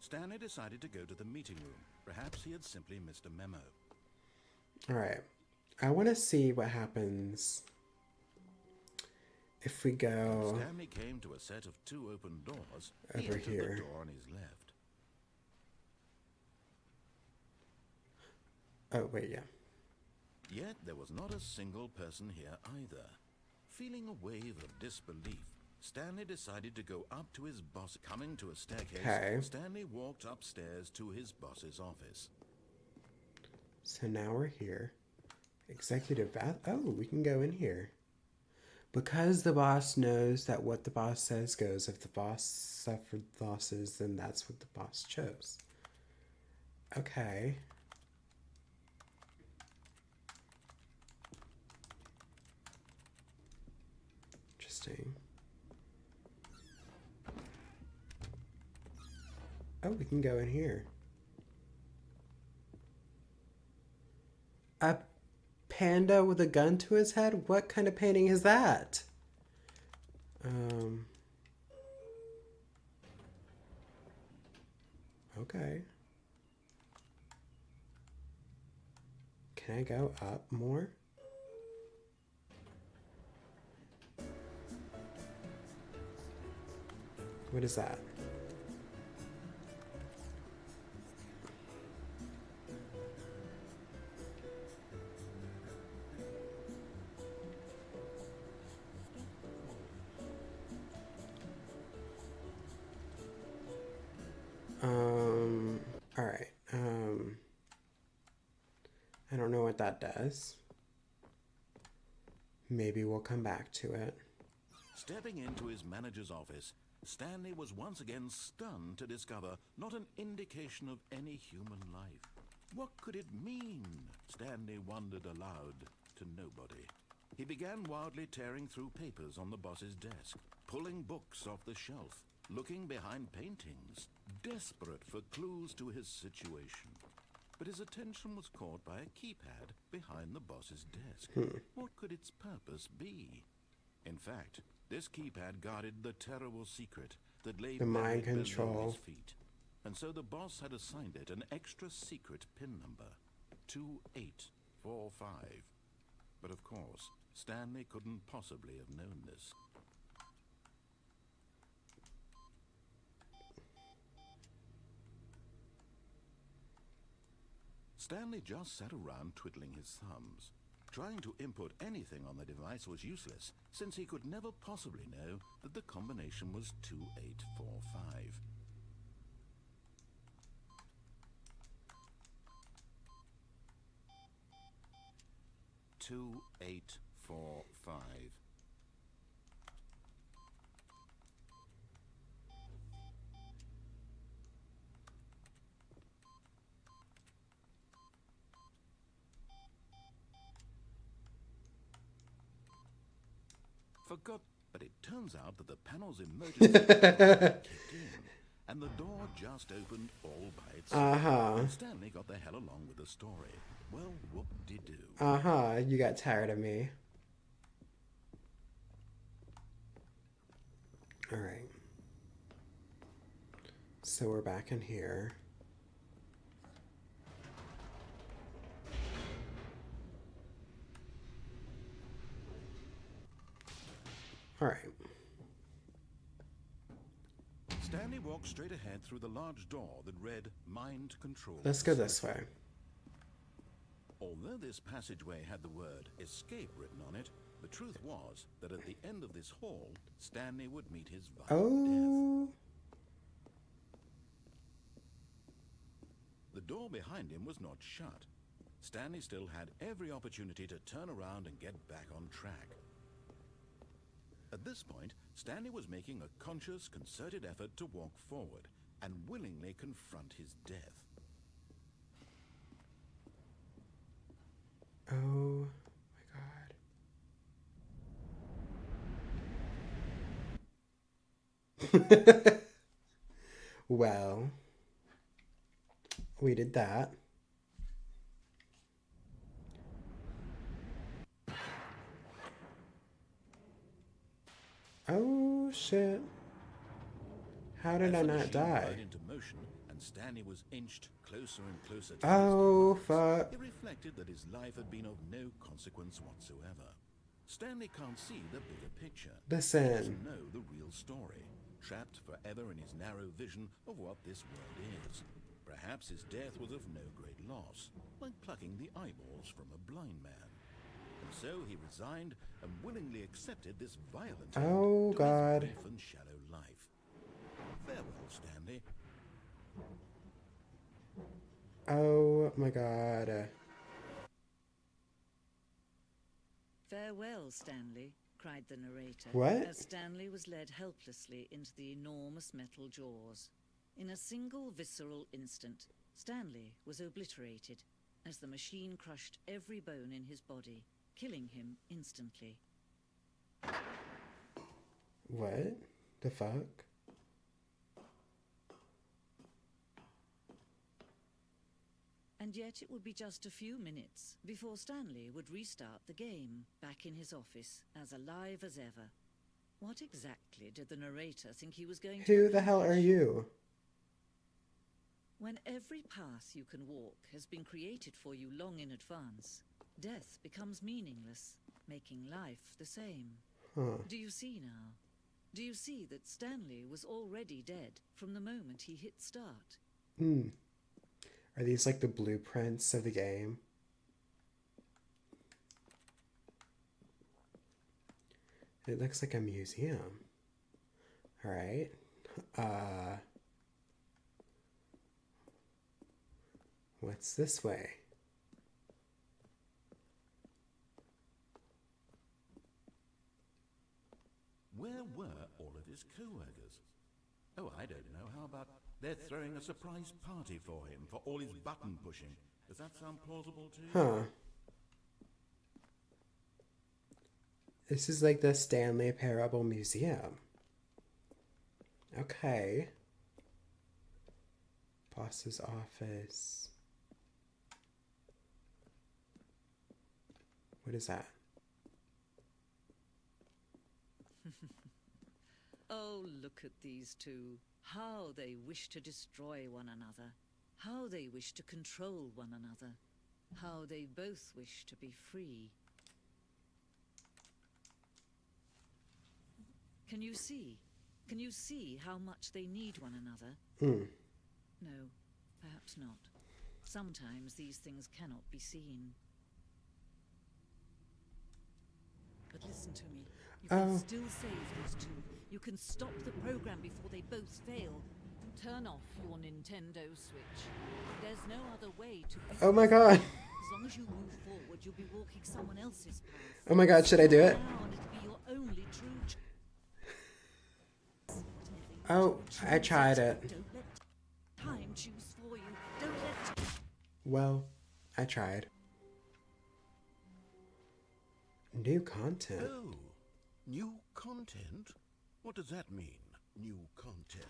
Stanley decided to go to the meeting room. Perhaps he had simply missed a memo. Alright, I want to see what happens if we go Stanley came to a set of two open doors. He over entered here. the door on his left. Oh, wait, yeah. Yet there was not a single person here either. Feeling a wave of disbelief, Stanley decided to go up to his boss. Coming to a staircase, Okay. Stanley walked upstairs to his boss's office. So now we're here. Executive bath. Oh, we can go in here. Because the boss knows that what the boss says goes. If the boss suffered losses, then that's what the boss chose. Okay. Interesting. Oh, we can go in here. A panda with a gun to his head? What kind of painting is that? Okay. Can I go up more? What is that? All right. I don't know what that does. Maybe we'll come back to it. Stepping into his manager's office, Stanley was once again stunned to discover not an indication of any human life. What could it mean? Stanley wondered aloud to nobody. He began wildly tearing through papers on the boss's desk, pulling books off the shelf, looking behind paintings, desperate for clues to his situation. But his attention was caught by a keypad behind the boss's desk. What could its purpose be? In fact, this keypad guarded the terrible secret that lay The mind buried below control. his feet. And so the boss had assigned it an extra secret pin number, 2845. But of course, Stanley couldn't possibly have known this. Stanley just sat around twiddling his thumbs. Trying to input anything on the device was useless, since he could never possibly know that the combination was 2845. Two, 8, 4, 5. Forgot, but it turns out that the panel's emergency kicked in, and the door just opened all by itself. And Stanley got the hell along with the story. Well, whoop-de-doo. You got tired of me. Alright. So we're back in here. Alright. Stanley walked straight ahead through the large door that read Mind Control. Let's go this way. Although this passageway had the word escape written on it, the truth was that at the end of this hall, Stanley would meet his violent death. The door behind him was not shut. Stanley still had every opportunity to turn around and get back on track. At this point, Stanley was making a conscious, concerted effort to walk forward and willingly confront his death. Oh my god. Well, we did that. Oh shit. How did I not die? Into motion, and Stanley was inched closer and closer to Oh his fuck. It reflected that his life had been of no consequence whatsoever. Stanley can't see the bigger picture. Listen. He doesn't know the real story, trapped forever in his narrow vision of what this world is. Perhaps his death was of no great loss, like plucking the eyeballs from a blind man. And so he resigned and willingly accepted this violent end Oh to god. his brief and shallow life. Farewell, Stanley. Oh my god. Farewell, Stanley, cried the narrator, What? as Stanley was led helplessly into the enormous metal jaws. In a single visceral instant, Stanley was obliterated as the machine crushed every bone in his body, killing him instantly. What the fuck? And yet it would be just a few minutes before Stanley would restart the game, back in his office, as alive as ever. What exactly did the narrator think he was going to Who the hell are you? When every path you can walk has been created for you long in advance, death becomes meaningless, making life the same. Do you see now? Do you see that Stanley was already dead from the moment he hit start? Are these like the blueprints of the game? It looks like a museum. Alright. What's this way? Where were all of his co-workers? Oh, I don't know. How about they're throwing a surprise party for him for all his button pushing? Does that sound plausible to you? Huh. This is like the Stanley Parable Museum. Okay. Boss's office. What is that? Oh, look at these two. How they wish to destroy one another. How they wish to control one another. How they both wish to be free. Can you see? Can you see how much they need one another? No, perhaps not. Sometimes these things cannot be seen. But listen to me. You can still save those two. You can stop the program before they both fail. Turn off your Nintendo Switch. There's no other way to beat Oh my this. god. As long as you move forward, you'll be walking someone else's path. Oh my god, should I do it? Now, and it'll be your only true Oh, I tried it. Don't let time choose for you. Don't let... Well, I tried. New content. Oh, new content? What does that mean, new content?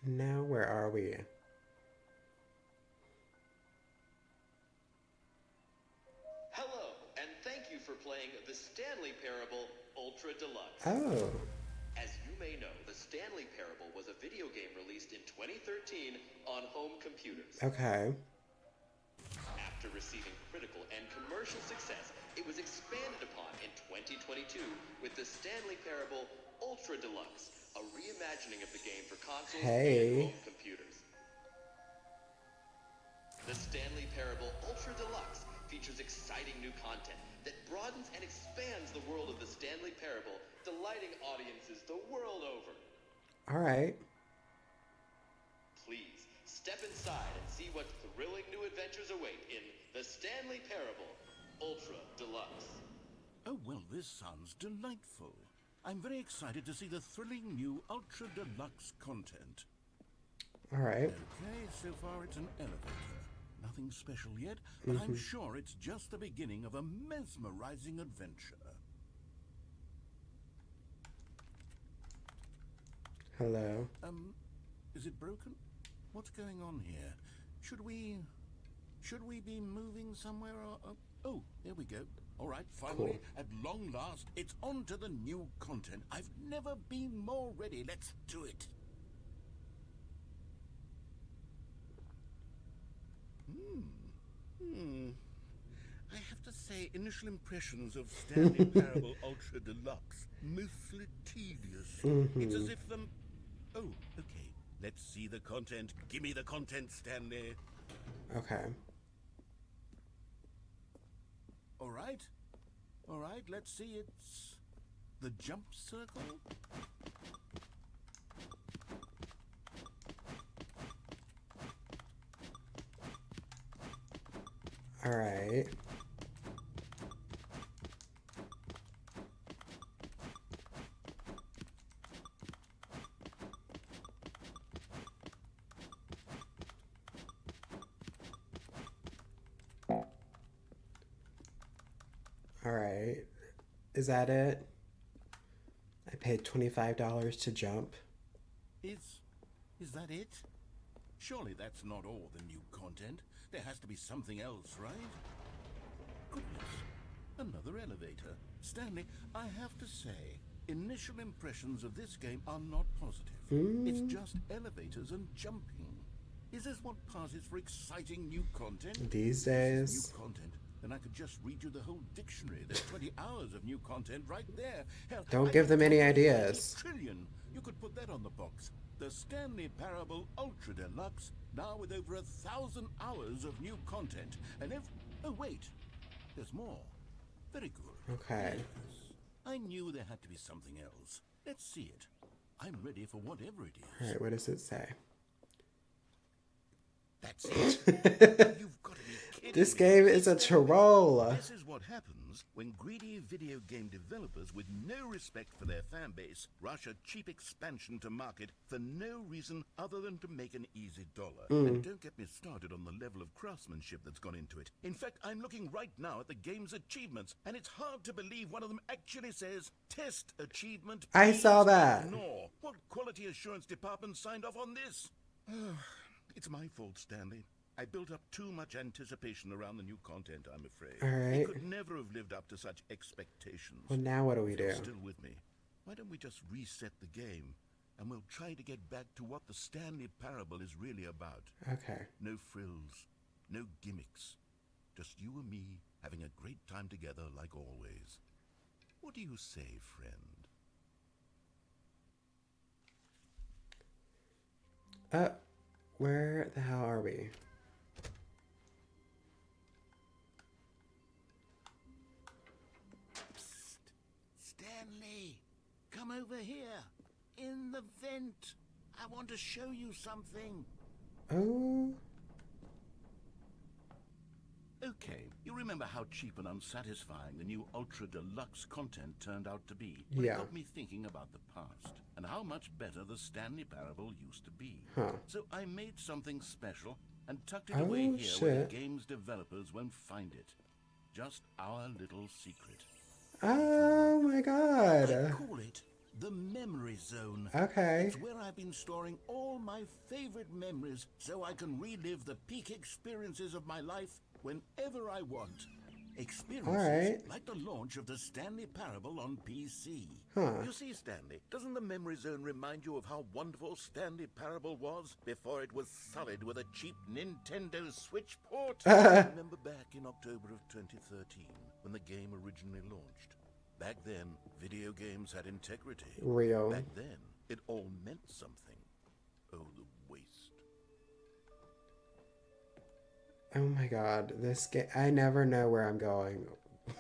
Now where are we? Hello, and thank you for playing the Stanley Parable Ultra Deluxe. Oh, As you may know, the Stanley Parable was a video game released in 2013 on home computers. okay. After receiving critical and commercial success, it was expanded upon in 2022 with the Stanley Parable Ultra Deluxe, a reimagining of the game for consoles Hey. and home computers. The Stanley Parable Ultra Deluxe features exciting new content that broadens and expands the world of the Stanley Parable, delighting audiences the world over. All right. Please, step inside and see what thrilling new adventures await in the Stanley Parable Ultra Deluxe. Oh, well, this sounds delightful. I'm very excited to see the thrilling new Ultra Deluxe content. All right. Okay, so far it's an elevator. Nothing special yet, but I'm sure it's just the beginning of a mesmerizing adventure. Hello. Is it broken? What's going on here? Should we be moving somewhere or... oh, there we go. All right, finally, Cool. at long last, it's on to the new content. I've never been more ready. Let's do it. I have to say, initial impressions of Stanley Parable Ultra Deluxe, mostly tedious. It's as if them... oh, okay. Let's see the content. Give me the content, Stanley. Okay. All right. All right, let's see. It's the jump circle. All right. All right. Is that it? I paid $25 to jump. Is that it? Surely that's not all the new content. There has to be something else, right? Goodness. Another elevator. Stanley, I have to say, initial impressions of this game are not positive. It's just elevators and jumping. Is this what passes for exciting new content? These If this days. is new content, then I could just read you the whole dictionary. There's 20 hours of new content right there. Hell, Don't I give them could any put ideas. 8 trillion. You could put that on the box. The Stanley Parable Ultra Deluxe, now with over 1,000 hours of new content. And if... oh, wait. There's more. Very good. Okay. Yes. I knew there had to be something else. Let's see it. I'm ready for whatever it All is. right, what does it say? That's it. You've got to be kidding This me. game is a troll. This is what happens when greedy video game developers with no respect for their fan base rush a cheap expansion to market for no reason other than to make an easy dollar. And don't get me started on the level of craftsmanship that's gone into it. In fact, I'm looking right now at the game's achievements, and it's hard to believe one of them actually says, test achievement. I please saw that. Ignore. What quality assurance department signed off on this? It's my fault, Stanley. I built up too much anticipation around the new content, I'm afraid. All right. It could never have lived up to such expectations. Well, now what do we If you're do? still with me, why don't we just reset the game, and we'll try to get back to what the Stanley Parable is really about. Okay. No frills, no gimmicks. Just you and me having a great time together like always. What do you say, friend? Where the hell are we? Come over here. In the vent. I want to show you something. Oh. Okay, you remember how cheap and unsatisfying the new Ultra Deluxe content turned out to be? Yeah. It got me thinking about the past and how much better the Stanley Parable used to be. Huh. So I made something special and tucked it away here where the game's developers won't find it. Just our little secret. Oh my god. I call it the Memory Zone. Okay. It's where I've been storing all my favorite memories so I can relive the peak experiences of my life whenever I want. Experiences like the launch of the Stanley Parable on PC. Huh. You see, Stanley, doesn't the Memory Zone remind you of how wonderful Stanley Parable was before it was sullied with a cheap Nintendo Switch port? Remember back in October of 2013 when the game originally launched? Back then, video games had integrity. Real. Back then, it all meant something. Oh, the waste. Oh my god, this game. I never know where I'm going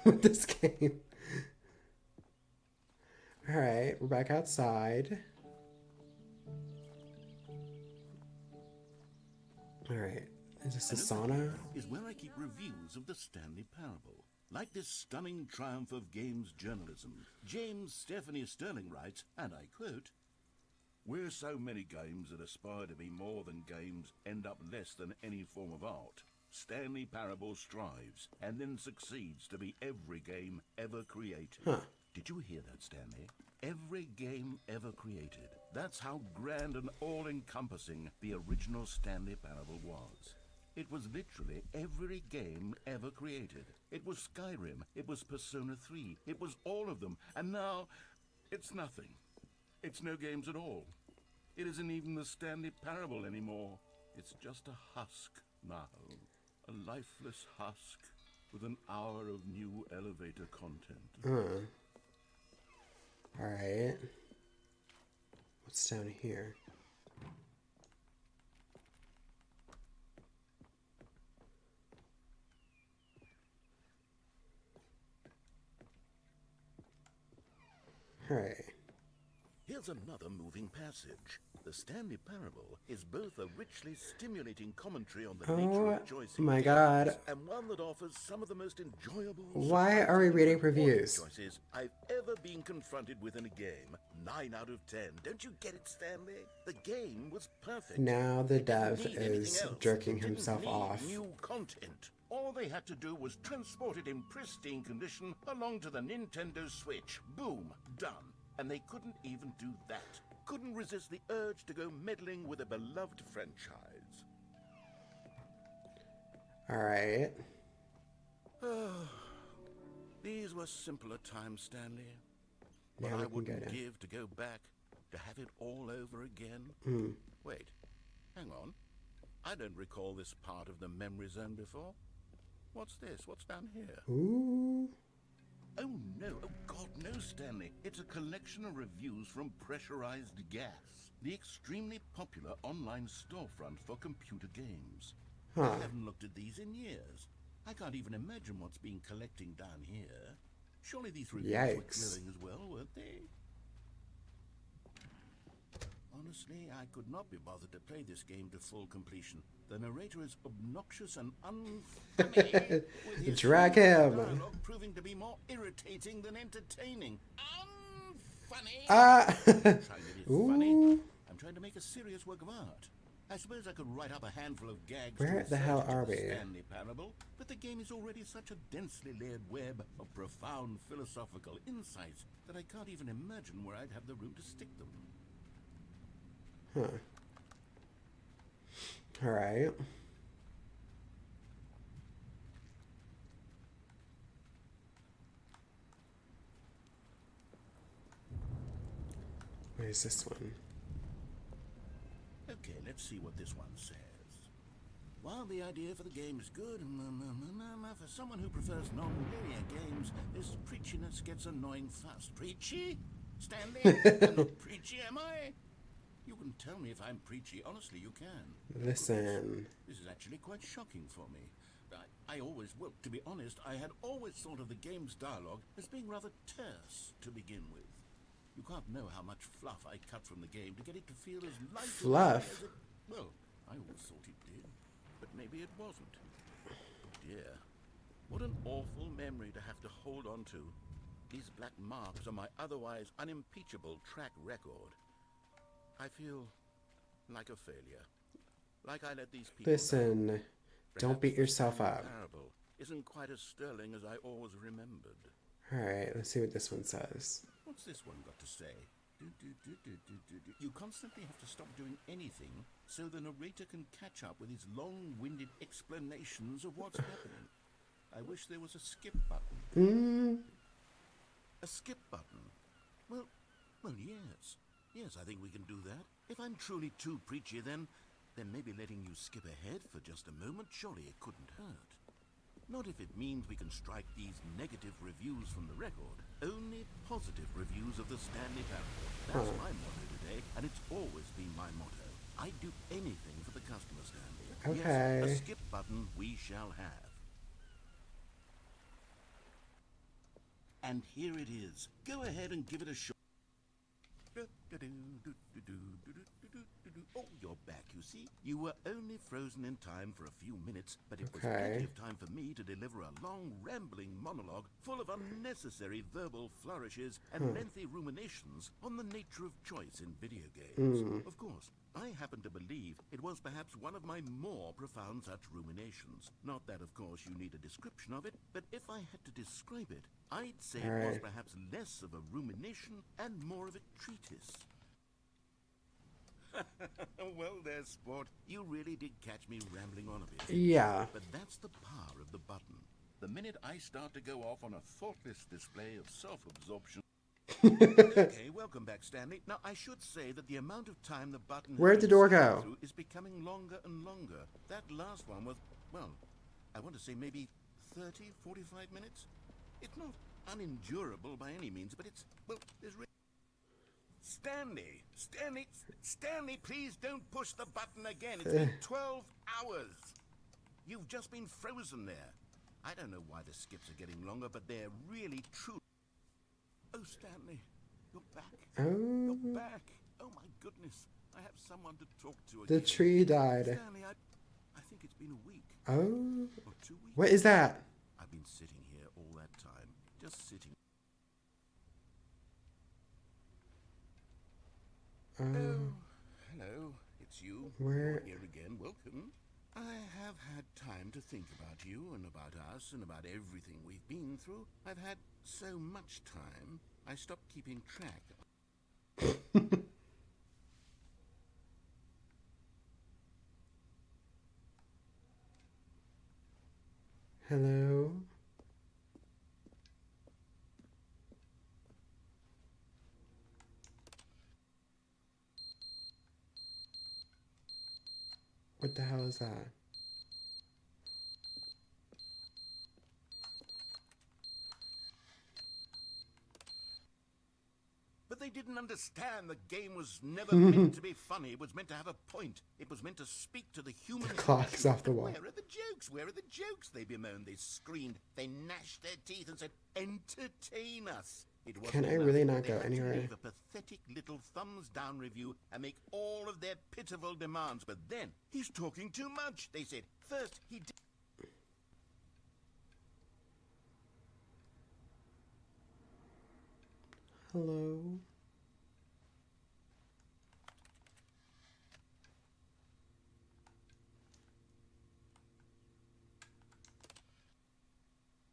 with this game. Alright, we're back outside. Alright, is this a sauna? Is where I keep reviews of the Stanley Parable. Like this stunning triumph of games journalism, James Stephanie Sterling writes, and I quote, "Where so many games that aspire to be more than games end up less than any form of art, Stanley Parable strives and then succeeds to be every game ever created." Huh. Did you hear that, Stanley? Every game ever created. That's how grand and all-encompassing the original Stanley Parable was. It was literally every game ever created. It was Skyrim, it was Persona 3, it was all of them, and now it's nothing. It's no games at all. It isn't even the Stanley Parable anymore. It's just a husk now. A lifeless husk with an hour of new elevator content. Alright. What's down here? Alright. Here's another moving passage. The Stanley Parable is both a richly stimulating commentary on the nature of choice in my games god. and one that offers some of the most enjoyable. Why are we reading reviews? Choices I've ever been confronted with in a game. 9 out of 10. Don't you get it, Stanley? The game was perfect. Now the It didn't dev need anything is else. jerking It didn't himself need off. New content. All they had to do was transport it in pristine condition along to the Nintendo Switch. Boom, done. And they couldn't even do that. Couldn't resist the urge to go meddling with a beloved franchise. Alright. These were simpler times, Stanley. But Now we I can wouldn't get in. give to go back, to have it all over again. Wait, hang on. I don't recall this part of the memory zone before. What's this? What's down here? Ooh. Oh no, oh God, no, Stanley. It's a collection of reviews from Pressurized Gas, the extremely popular online storefront for computer games. I haven't looked at these in years. I can't even imagine what's been collecting down here. Surely these reviews were Yikes. glowing as well, weren't they? Honestly, I could not be bothered to play this game to full completion. The narrator is obnoxious and unfunny, with his Drag him. dialogue proving to be more irritating than entertaining. Unfunny. Ah. I'm trying to be funny. Ooh. I'm trying to make a serious work of art. I suppose I could write up a handful of gags. Where to the hell insert are into the we? Stanley Parable, but the game is already such a densely layered web of profound philosophical insights that I can't even imagine where I'd have the room to stick them. Alright. Where's this one? Okay, let's see what this one says. While the idea for the game is good, for someone who prefers non-linear games, this preachiness gets annoying fast. Preachy? Stanley? I'm not preachy, am I? You can tell me if I'm preachy. Honestly, you can. Listen. This is actually quite shocking for me. Well, to be honest, I had always thought of the game's dialogue as being rather terse to begin with. You can't know how much fluff I cut from the game to get it to feel as light Fluff? as it... Well, I always thought it did, but maybe it wasn't. Oh dear. What an awful memory to have to hold on to. These black marks on my otherwise unimpeachable track record. I feel like a failure. Like I let these people Listen, down. don't beat Perhaps the yourself Stanley up. Parable isn't quite as sterling as I always remembered. Alright, let's see what this one says. What's this one got to say? You constantly have to stop doing anything so the narrator can catch up with his long-winded explanations of what's happening. I wish there was a skip button. A skip button? Well, yes. Yes, I think we can do that. If I'm truly too preachy, then maybe letting you skip ahead for just a moment, surely it couldn't hurt. Not if it means we can strike these negative reviews from the record. Only positive reviews of the Stanley Parable. That's my motto today, and it's always been my motto. I'd do anything for the customer, Stanley. Okay. Yes, a skip button we shall have. And here it is. Go ahead and give it a shot. Oh, you're back, you see. You were only frozen in time for a few minutes, but it was plenty of time for me to deliver a long, rambling monologue full of unnecessary verbal flourishes and lengthy ruminations on the nature of choice in video games. Of course, I happen to believe it was perhaps one of my more profound such ruminations. Not that, of course, you need a description of it, but if I had to describe it, I'd say it was perhaps less of a rumination and more of a treatise. Well there, sport. You really did catch me rambling on a bit. Yeah. But that's the power of the button. The minute I start to go off on a thoughtless display of self-absorption... Okay, welcome back, Stanley. Now, I should say that the amount of time the button... Where'd the door go? ...is becoming longer and longer. That last one was, well, I want to say maybe 30, 45 minutes? It's not unendurable by any means, but it's, well, there's... Stanley, please don't push the button again. It's been 12 hours. You've just been frozen there. I don't know why the skips are getting longer, but they're really true. Oh, Stanley, you're back. You're back. Oh, my goodness. I have someone to talk to again. The tree died. Stanley, I think it's been a week. Oh. Or 2 weeks. What is that? I've been sitting here all that time. Just sitting. Oh, hello, it's you. Where? You're here again, welcome. I have had time to think about you and about us and about everything we've been through. I've had so much time, I stopped keeping track. Hello? What the hell is that? But they didn't understand the game was never meant to be funny. It was meant to have a point. It was meant to speak to the human... The clock's off the wall. Where are the jokes? Where are the jokes? They bemoaned, they screamed, they gnashed their teeth and said, entertain us. Can I really not go anywhere? Leave a pathetic little thumbs down review and make all of their pitiful demands. But then, he's talking too much, they said. First, he did... Hello?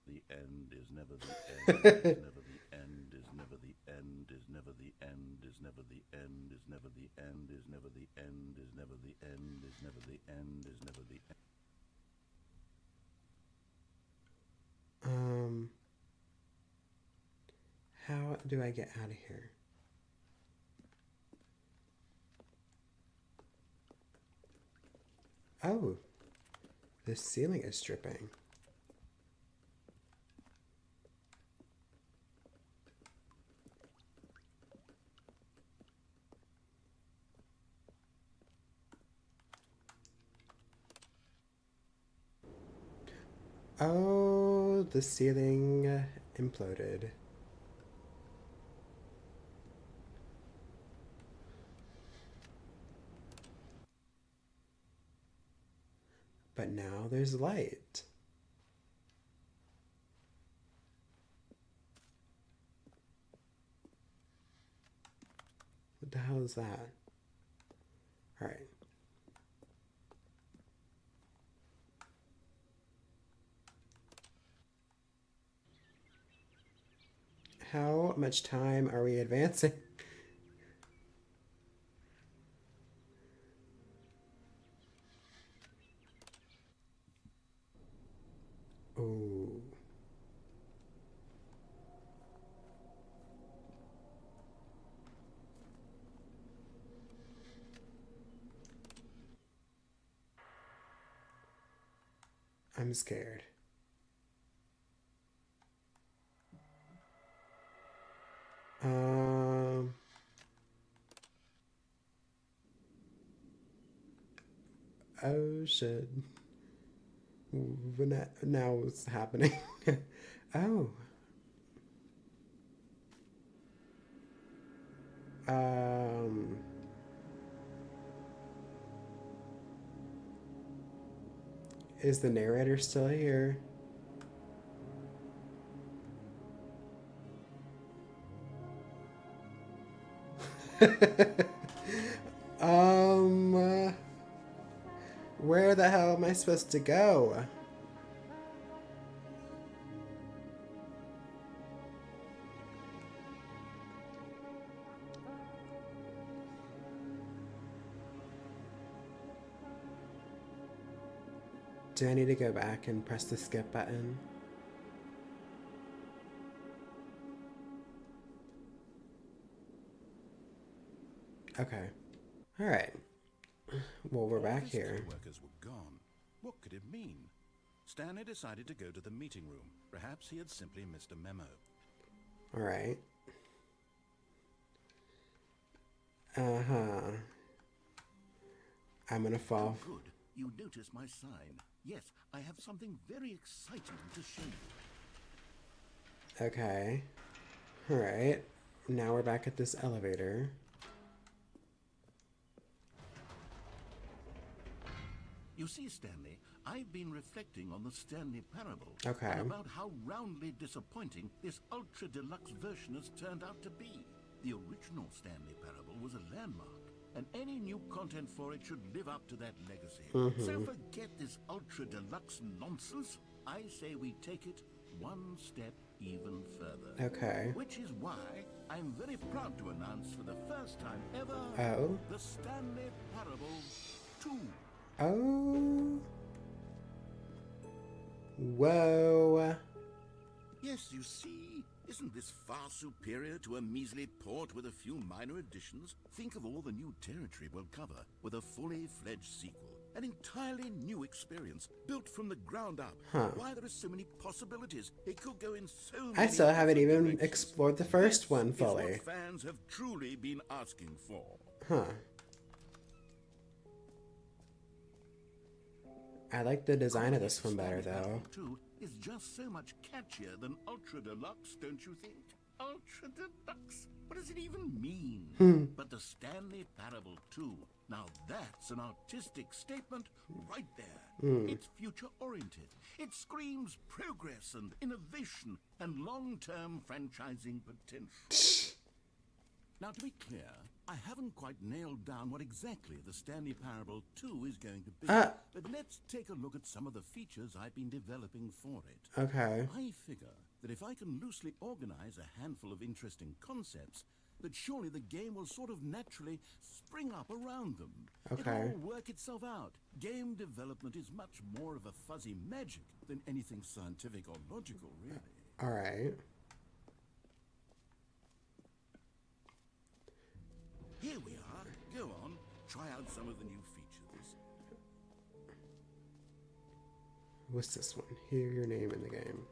The end is never the end, is never the end, is never the end, is never the end, is never the end, is never the end, is never the end, is never the end, is never the end, is never the end. How do I get out of here? Oh, the ceiling is dripping. Oh, the ceiling imploded. But now there's light. What the hell is that? All right. How much time are we advancing? Oh. I'm scared. Oh shit. Now what's happening? Oh. Is the narrator still here? Where the hell am I supposed to go? Do I need to go back and press the skip button? Okay. All right. Well, we're back here. Workers were gone. What could it mean? Stanley decided to go to the meeting room. Perhaps he had simply missed a memo. All right. Uh-huh. I'm gonna fall. Oh, good. You noticed my sign. Yes, I have something very exciting to show you. Okay. All right. Now we're back at this elevator. You see, Stanley, I've been reflecting on the Stanley Parable. Okay. And about how roundly disappointing this ultra deluxe version has turned out to be. The original Stanley Parable was a landmark, and any new content for it should live up to that legacy. So forget this ultra deluxe nonsense. I say we take it one step even further. Okay. Which is why I'm very proud to announce for the first time ever the Stanley Parable 2. Oh. Whoa. Yes, you see, isn't this far superior to a measly port with a few minor additions? Think of all the new territory we'll cover with a fully fledged sequel. An entirely new experience, built from the ground up. Why, there are so many possibilities. It could go in so many I still haven't even directions. explored the first one This is fully. what fans have truly been asking for. Huh. I like the design of this one better, though. 2 is just so much catchier than Ultra Deluxe, don't you think? Ultra Deluxe? What does it even mean? But the Stanley Parable 2, now that's an artistic statement right there. It's future-oriented. It screams progress and innovation and long-term franchising potential. Now, to be clear, I haven't quite nailed down what exactly the Stanley Parable 2 is going to be. But let's take a look at some of the features I've been developing for it. Okay. I figure that if I can loosely organize a handful of interesting concepts, that surely the game will sort of naturally spring up around them. Okay. It'll all work itself out. Game development is much more of a fuzzy magic than anything scientific or logical, really. All right. Here we are. Go on. Try out some of the new features. What's this one? Hear your name in the game.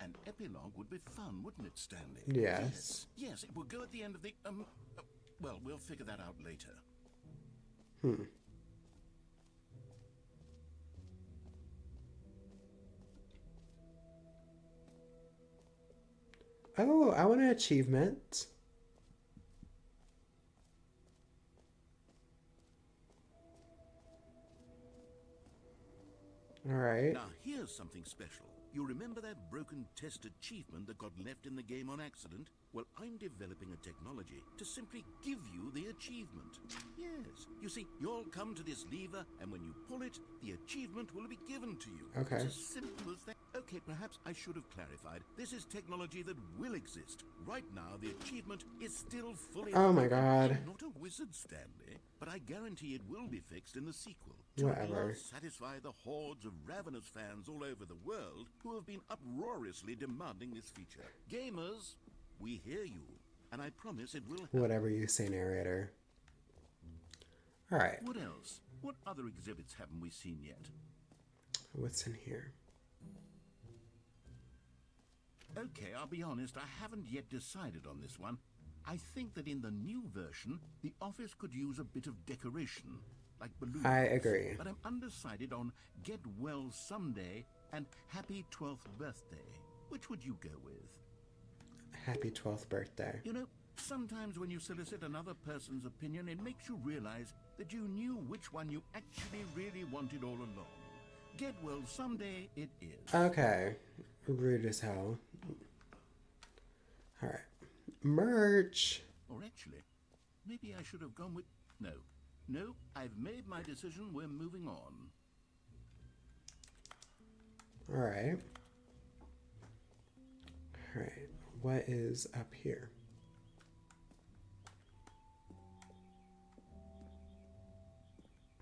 An epilogue would be fun, wouldn't it, Stanley? Yes. Yes, it will go at the end of the, well, we'll figure that out later. Oh, I want an achievement. All right. Now here's something special. You remember that broken test achievement that got left in the game on accident? Well, I'm developing a technology to simply give you the achievement. Yes. You see, you'll come to this lever, and when you pull it, the achievement will be given to you. Okay. It's as simple as that. Okay, perhaps I should have clarified. This is technology that will exist. Right now, the achievement is still fully... Oh my god. I'm not a wizard, Stanley, but I guarantee it will be fixed in the sequel. Whatever. To satisfy the hordes of ravenous fans all over the world who have been uproariously demanding this feature. Gamers, we hear you, and I promise it will happen. Whatever you say, narrator. All right. What else? What other exhibits haven't we seen yet? What's in here? Okay, I'll be honest, I haven't yet decided on this one. I think that in the new version, the office could use a bit of decoration, like balloons. I agree. But I'm undecided on Get Well Someday and Happy 12th Birthday. Which would you go with? Happy 12th birthday. You know, sometimes when you solicit another person's opinion, it makes you realize that you knew which one you actually really wanted all along. Get Well Someday it is. Okay. Rude as hell. All right. Merch. Or actually, maybe I should have gone with... No, I've made my decision. We're moving on. All right. All right. What is up here?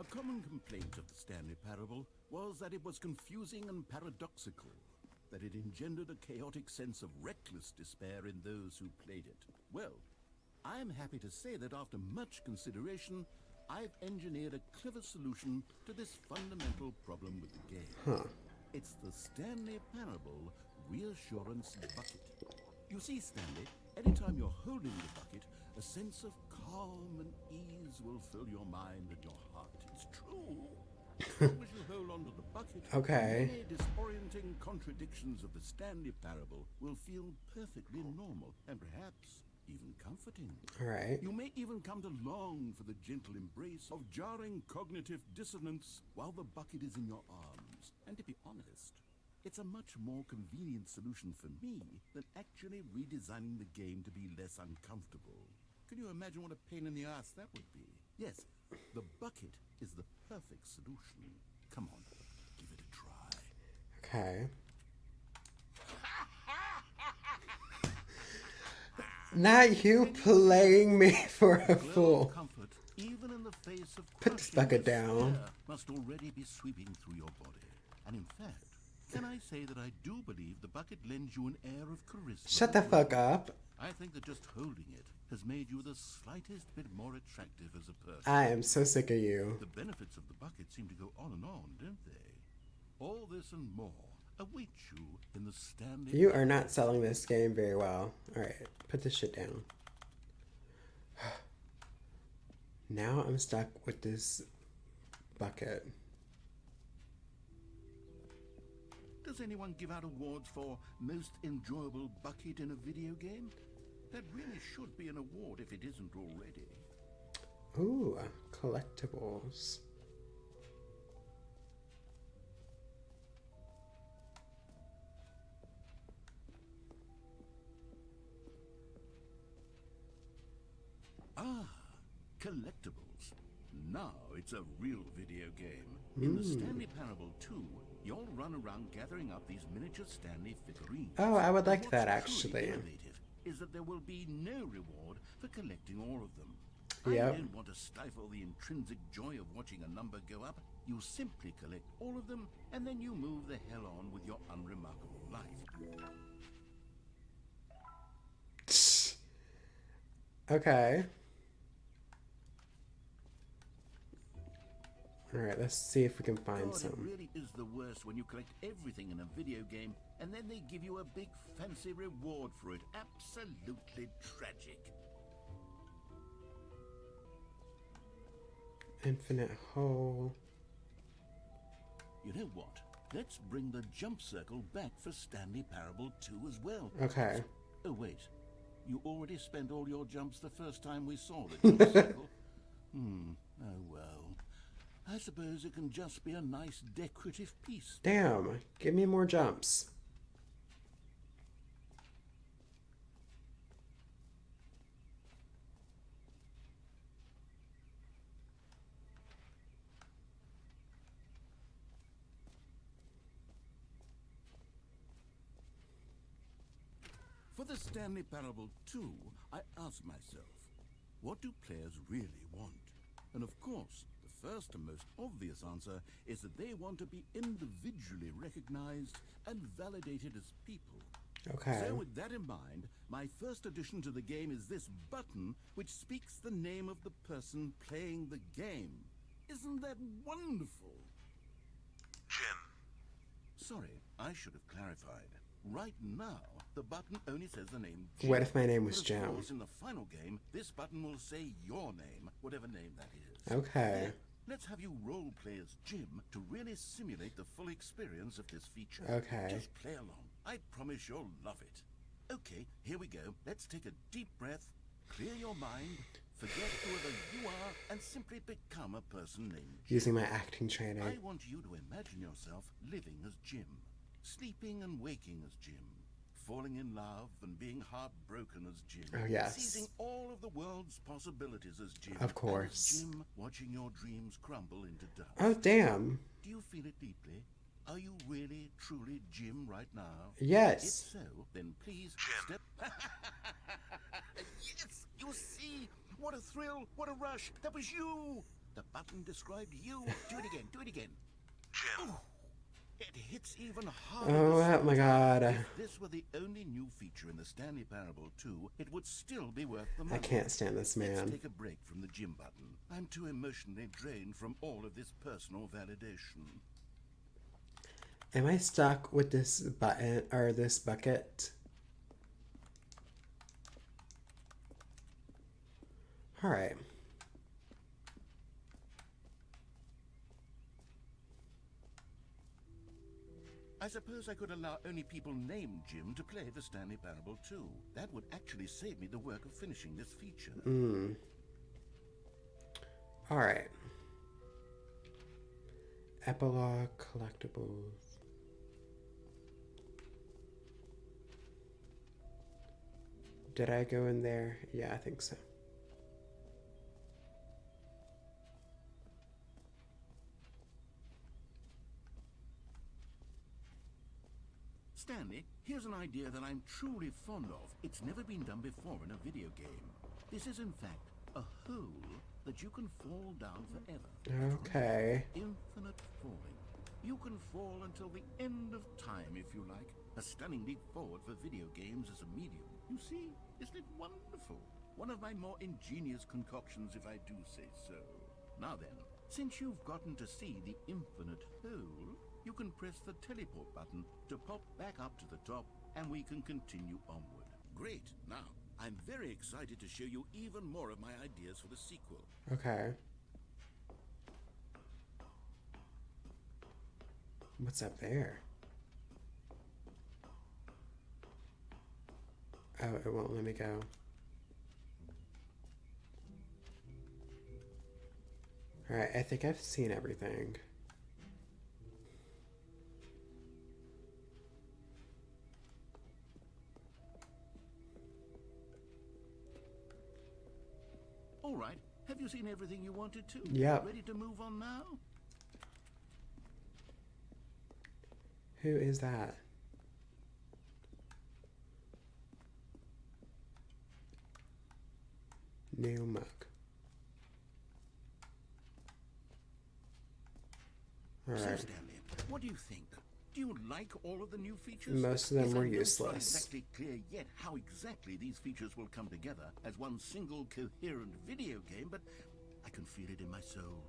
A common complaint of the Stanley Parable was that it was confusing and paradoxical, that it engendered a chaotic sense of reckless despair in those who played it. Well, I'm happy to say that after much consideration, I've engineered a clever solution to this fundamental problem with the game. It's the Stanley Parable Reassurance Bucket. You see, Stanley, anytime you're holding the bucket, a sense of calm and ease will fill your mind and your heart. It's true. As long as you hold on to the bucket, Okay. many disorienting contradictions of the Stanley Parable will feel perfectly normal and perhaps even comforting. All right. You may even come to long for the gentle embrace of jarring cognitive dissonance while the bucket is in your arms. And to be honest, it's a much more convenient solution for me than actually redesigning the game to be less uncomfortable. Can you imagine what a pain in the ass that would be? Yes, the bucket is the perfect solution. Come on, give it a try. Okay. Not you playing me for a Glow fool. of comfort, even in the face of Put this crushing bucket down. despair, must already be sweeping through your body. And in fact, can I say that I do believe the bucket lends you an air of charisma? Shut the fuck up. I think that just holding it has made you the slightest bit more attractive as a person. I am so sick of you. The benefits of the bucket seem to go on and on, don't they? All this and more await you in the Stanley... You are not selling this game very well. All right, put this shit down. Now I'm stuck with this bucket. Does anyone give out awards for most enjoyable bucket in a video game? That really should be an award if it isn't already. Ooh, collectibles. Ah, collectibles. Now it's a real video game. In the Stanley Parable 2, you'll run around gathering up these miniature Stanley figurines. Oh, I would like And that, what's truly actually. innovative is that there will be no reward for collecting all of them. Yep. I don't want to stifle the intrinsic joy of watching a number go up. You simply collect all of them, and then you move the hell on with your unremarkable life. Okay. Alright, let's see if we can find God, it some. really is the worst when you collect everything in a video game and then they give you a big fancy reward for it. Absolutely tragic. Infinite hole. You know what? Let's bring the jump circle back for Stanley Parable 2 as well. Okay. Oh, wait. You already spent all your jumps the first time we saw the jump cycle. Oh well. I suppose it can just be a nice decorative piece. Damn, give me more jumps. For the Stanley Parable 2, I asked myself, what do players really want? And of course, the first and most obvious answer is that they want to be individually recognized and validated as people. Okay. So with that in mind, my first addition to the game is this button which speaks the name of the person playing the game. Isn't that wonderful? Jim. Sorry, I should have clarified. Right now, the button only says the name Jim. What if my name was But of Jim? course, in the final game, this button will say your name, whatever name that is. Okay. Here, let's have you role play as Jim to really simulate the full experience of this feature. Okay. Just play along. I promise you'll love it. Okay, here we go. Let's take a deep breath, clear your mind, forget whoever you are, and simply become a person named Jim. Using my acting training. I want you to imagine yourself living as Jim, sleeping and waking as Jim, falling in love and being heartbroken as Jim. Oh, yes. Seizing all of the world's possibilities as Jim. Of course. And as Jim, watching your dreams crumble into dust. Oh, damn. Do you feel it deeply? Are you really, truly Jim right now? Yes. If so, then please Jim. step... Yes! You see? What a thrill! What a rush! That was you! The button described you. Do it again. Do it again. Jim. Oh, it hits even harder. Oh my god. If this were the only new feature in the Stanley Parable 2, it would still be worth the money. I can't stand this Let's man. take a break from the Jim button. I'm too emotionally drained from all of this personal validation. Am I stuck with this button or this bucket? Alright. I suppose I could allow only people named Jim to play the Stanley Parable 2. That would actually save me the work of finishing this feature. Alright. Epilogue collectibles. Did I go in there? Yeah, I think so. Stanley, here's an idea that I'm truly fond of. It's never been done before in a video game. This is, in fact, a hole that you can fall down forever. Okay. Infinite falling. You can fall until the end of time, if you like. A stunning leap forward for video games as a medium. You see, isn't it wonderful? One of my more ingenious concoctions, if I do say so. Now then, since you've gotten to see the infinite hole, you can press the teleport button to pop back up to the top, and we can continue onward. Great. Now, I'm very excited to show you even more of my ideas for the sequel. Okay. What's up there? Oh, it won't let me go. Alright, I think I've seen everything. All right. Have you seen everything you wanted to? Yep. Ready to move on now? Who is that? New mug. So, Alright. Stanley, what do you think? Do you like all of the new features? Most of them Yes, were I know useless. It's not exactly clear yet how exactly these features will come together as one single coherent video game, but I can feel it in my soul.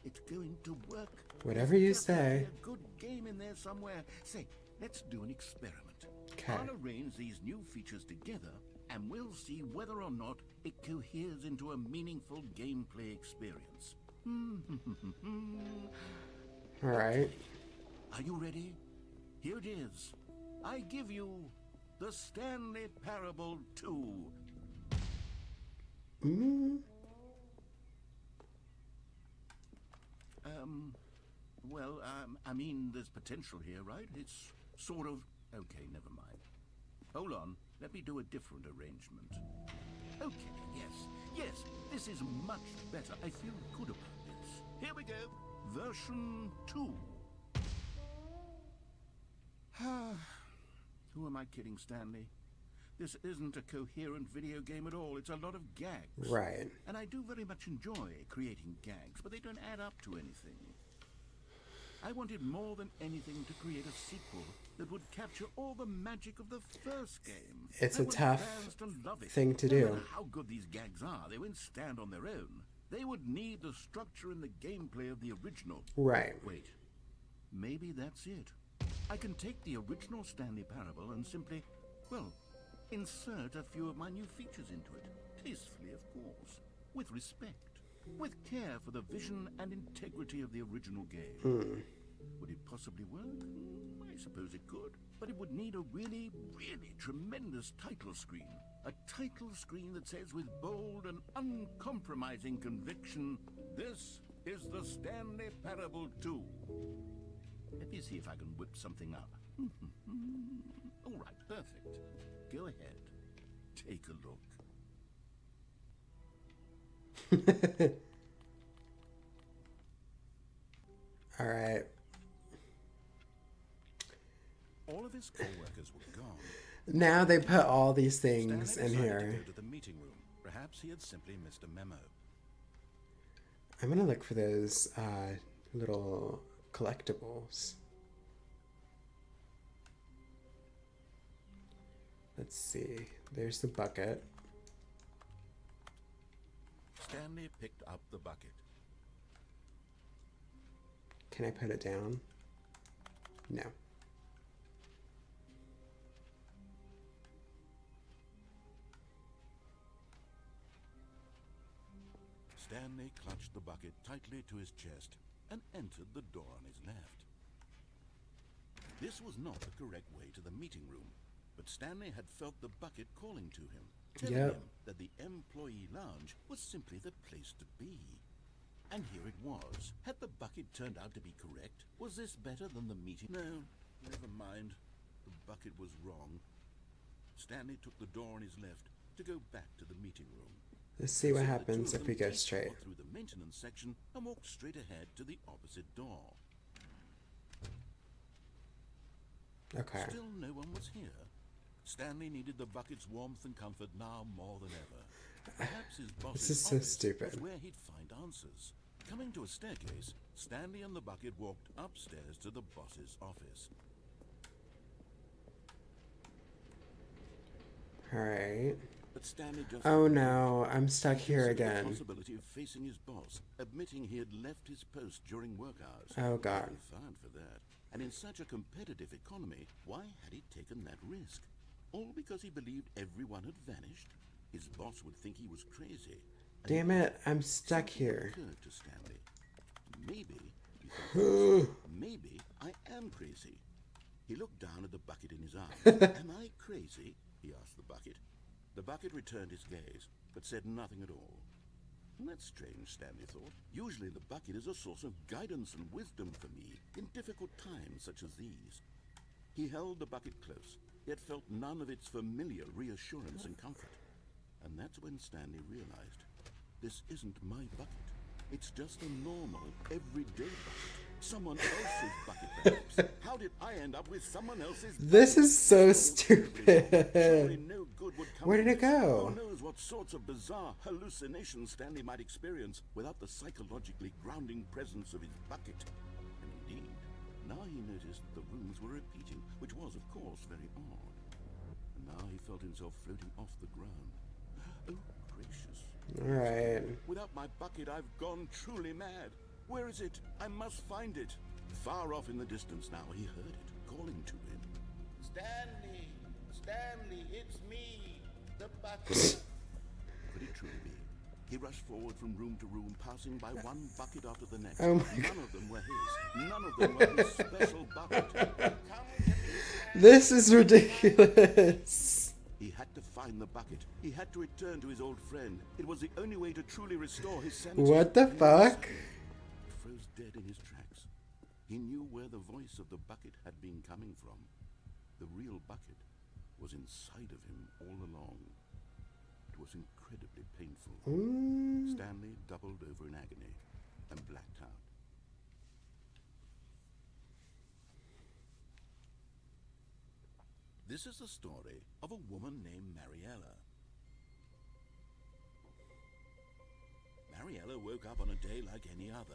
It's going to work. Whatever you There's definitely say. a good game in there somewhere. Say, let's do an experiment. Okay. I'll arrange these new features together, and we'll see whether or not it coheres into a meaningful gameplay experience. Alright. Are you ready? Here it is. I give you The Stanley Parable 2. I mean, there's potential here, right? It's sort of... Okay, never mind. Hold on, let me do a different arrangement. Okay, yes, this is much better. I feel good about this. Here we go. Version 2. Who am I kidding, Stanley? This isn't a coherent video game at all. It's a lot of gags. Right. And I do very much enjoy creating gags, but they don't add up to anything. I wanted more than anything to create a sequel that would capture all the magic of the first game. It's I a want tough fans to love it. thing to No do. matter how good these gags are, they won't stand on their own. They would need the structure and the gameplay of the original. Right. Wait, maybe that's it. I can take the original Stanley Parable and simply, well, insert a few of my new features into it. Tastefully, of course. With respect. With care for the vision and integrity of the original game. Would it possibly work? I suppose it could. But it would need a really, really tremendous title screen. A title screen that says with bold and uncompromising conviction, "This is the Stanley Parable 2. Let me see if I can whip something up. All right, perfect. Go ahead. Take a look. All right. All of his co-workers were gone. Now they put all these things Stanley in decided here. to go to the meeting room. Perhaps he had simply missed a memo. I'm gonna look for those little collectibles. Let's see. There's the bucket. Stanley picked up the bucket. Can I put it down? No. Stanley clutched the bucket tightly to his chest and entered the door on his left. This was not the correct way to the meeting room, but Stanley had felt the bucket calling to him, telling Yep. him that the employee lounge was simply the place to be. And here it was. Had the bucket turned out to be correct? Was this better than the meeting? No, never mind. The bucket was wrong. Stanley took the door on his left to go back to the meeting room. Let's see what So the happens two of if we them go tastefully straight. walked through the maintenance section and walked straight ahead to the opposite door. Okay. Still no one was here. Stanley needed the bucket's warmth and comfort now more than ever. Perhaps his boss's is so office stupid. was where he'd find answers. Coming to a staircase, Stanley and the bucket walked upstairs to the boss's office. All right. But Stanley just Oh no, I'm stuck here considered the again. possibility of facing his boss, admitting he had left his post during work hours. Oh God. He'd be fired for that. And in such a competitive economy, why had he taken that risk? All because he believed everyone had vanished? His boss would think he was crazy. And Damn it, I'm stuck something here. occurred to Stanley. Maybe, he thought, maybe I am crazy. He looked down at the bucket in his arm. Am I crazy? He asked the bucket. The bucket returned his gaze, but said nothing at all. That's strange, Stanley thought. Usually the bucket is a source of guidance and wisdom for me in difficult times such as these. He held the bucket close, yet felt none of its familiar reassurance and comfort. And that's when Stanley realized, this isn't my bucket. It's just a normal, everyday bucket. Someone else's bucket, perhaps. How did I end up with someone else's bucket? This is so Surely stupid. no good would come Where of did it this. go? Who knows what sorts of bizarre hallucinations Stanley might experience without the psychologically grounding presence of his bucket. And indeed, now he noticed that the rooms were repeating, which was, of course, very odd. And now he felt himself floating off the ground. Oh, gracious. All right. Without my bucket, I've gone truly mad. Where is it? I must find it. Far off in the distance now, he heard it, calling to him. Stanley! Stanley, it's me! The bucket! Could it truly be? He rushed forward from room to room, passing by one bucket after the next. Oh my None of them were his. None of them were his special bucket. Come to me, This is ridiculous. He had to find the bucket. He had to return to his old friend. It was the only way to truly restore his sanity. What the fuck? He froze dead in his tracks. He knew where the voice of the bucket had been coming from. The real bucket was inside of him all along. It was incredibly painful. Stanley doubled over in agony and blacked out. This is the story of a woman named Mariella. Mariella woke up on a day like any other.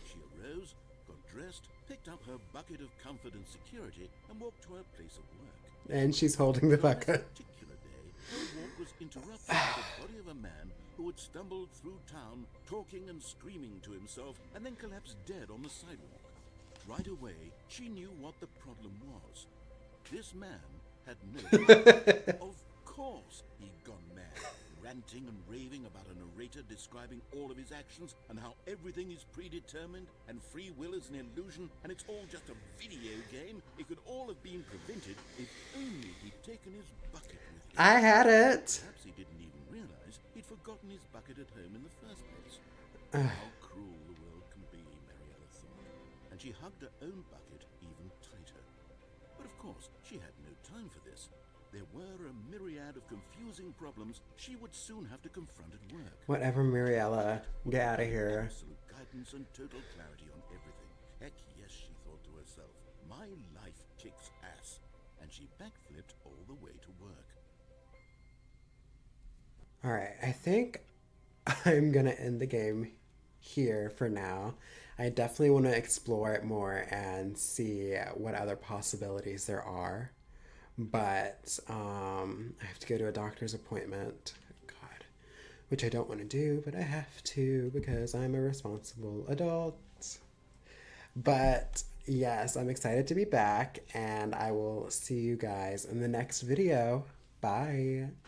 She arose, got dressed, picked up her bucket of comfort and security, and walked to her place of work. And she's holding the On this bucket. particular day, her walk was interrupted by the body of a man who had stumbled through town, talking and screaming to himself, and then collapsed dead on the sidewalk. Right away, she knew what the problem was. This man had no Of course he'd gone mad, ranting and raving about a narrator describing all of his actions and how everything is predetermined and free will is an illusion and it's all just a video game. It could all have been prevented if only he'd taken his bucket with him. I had it. Perhaps he didn't even realize he'd forgotten his bucket at home in the first place. How cruel the world can be, Mariella thought, and she hugged her own bucket even tighter. But of course, she had no time for this. There were a myriad of confusing problems she would soon have to confront at work. Whatever, Mariella. Get out of here. Absolute guidance and total clarity on everything. Heck yes, she thought to herself. My life kicks ass. And she backflipped all the way to work. Alright, I think I'm gonna end the game here for now. I definitely want to explore it more and see what other possibilities there are. But I have to go to a doctor's appointment. God. Which I don't want to do, but I have to because I'm a responsible adult. But yes, I'm excited to be back, and I will see you guys in the next video. Bye.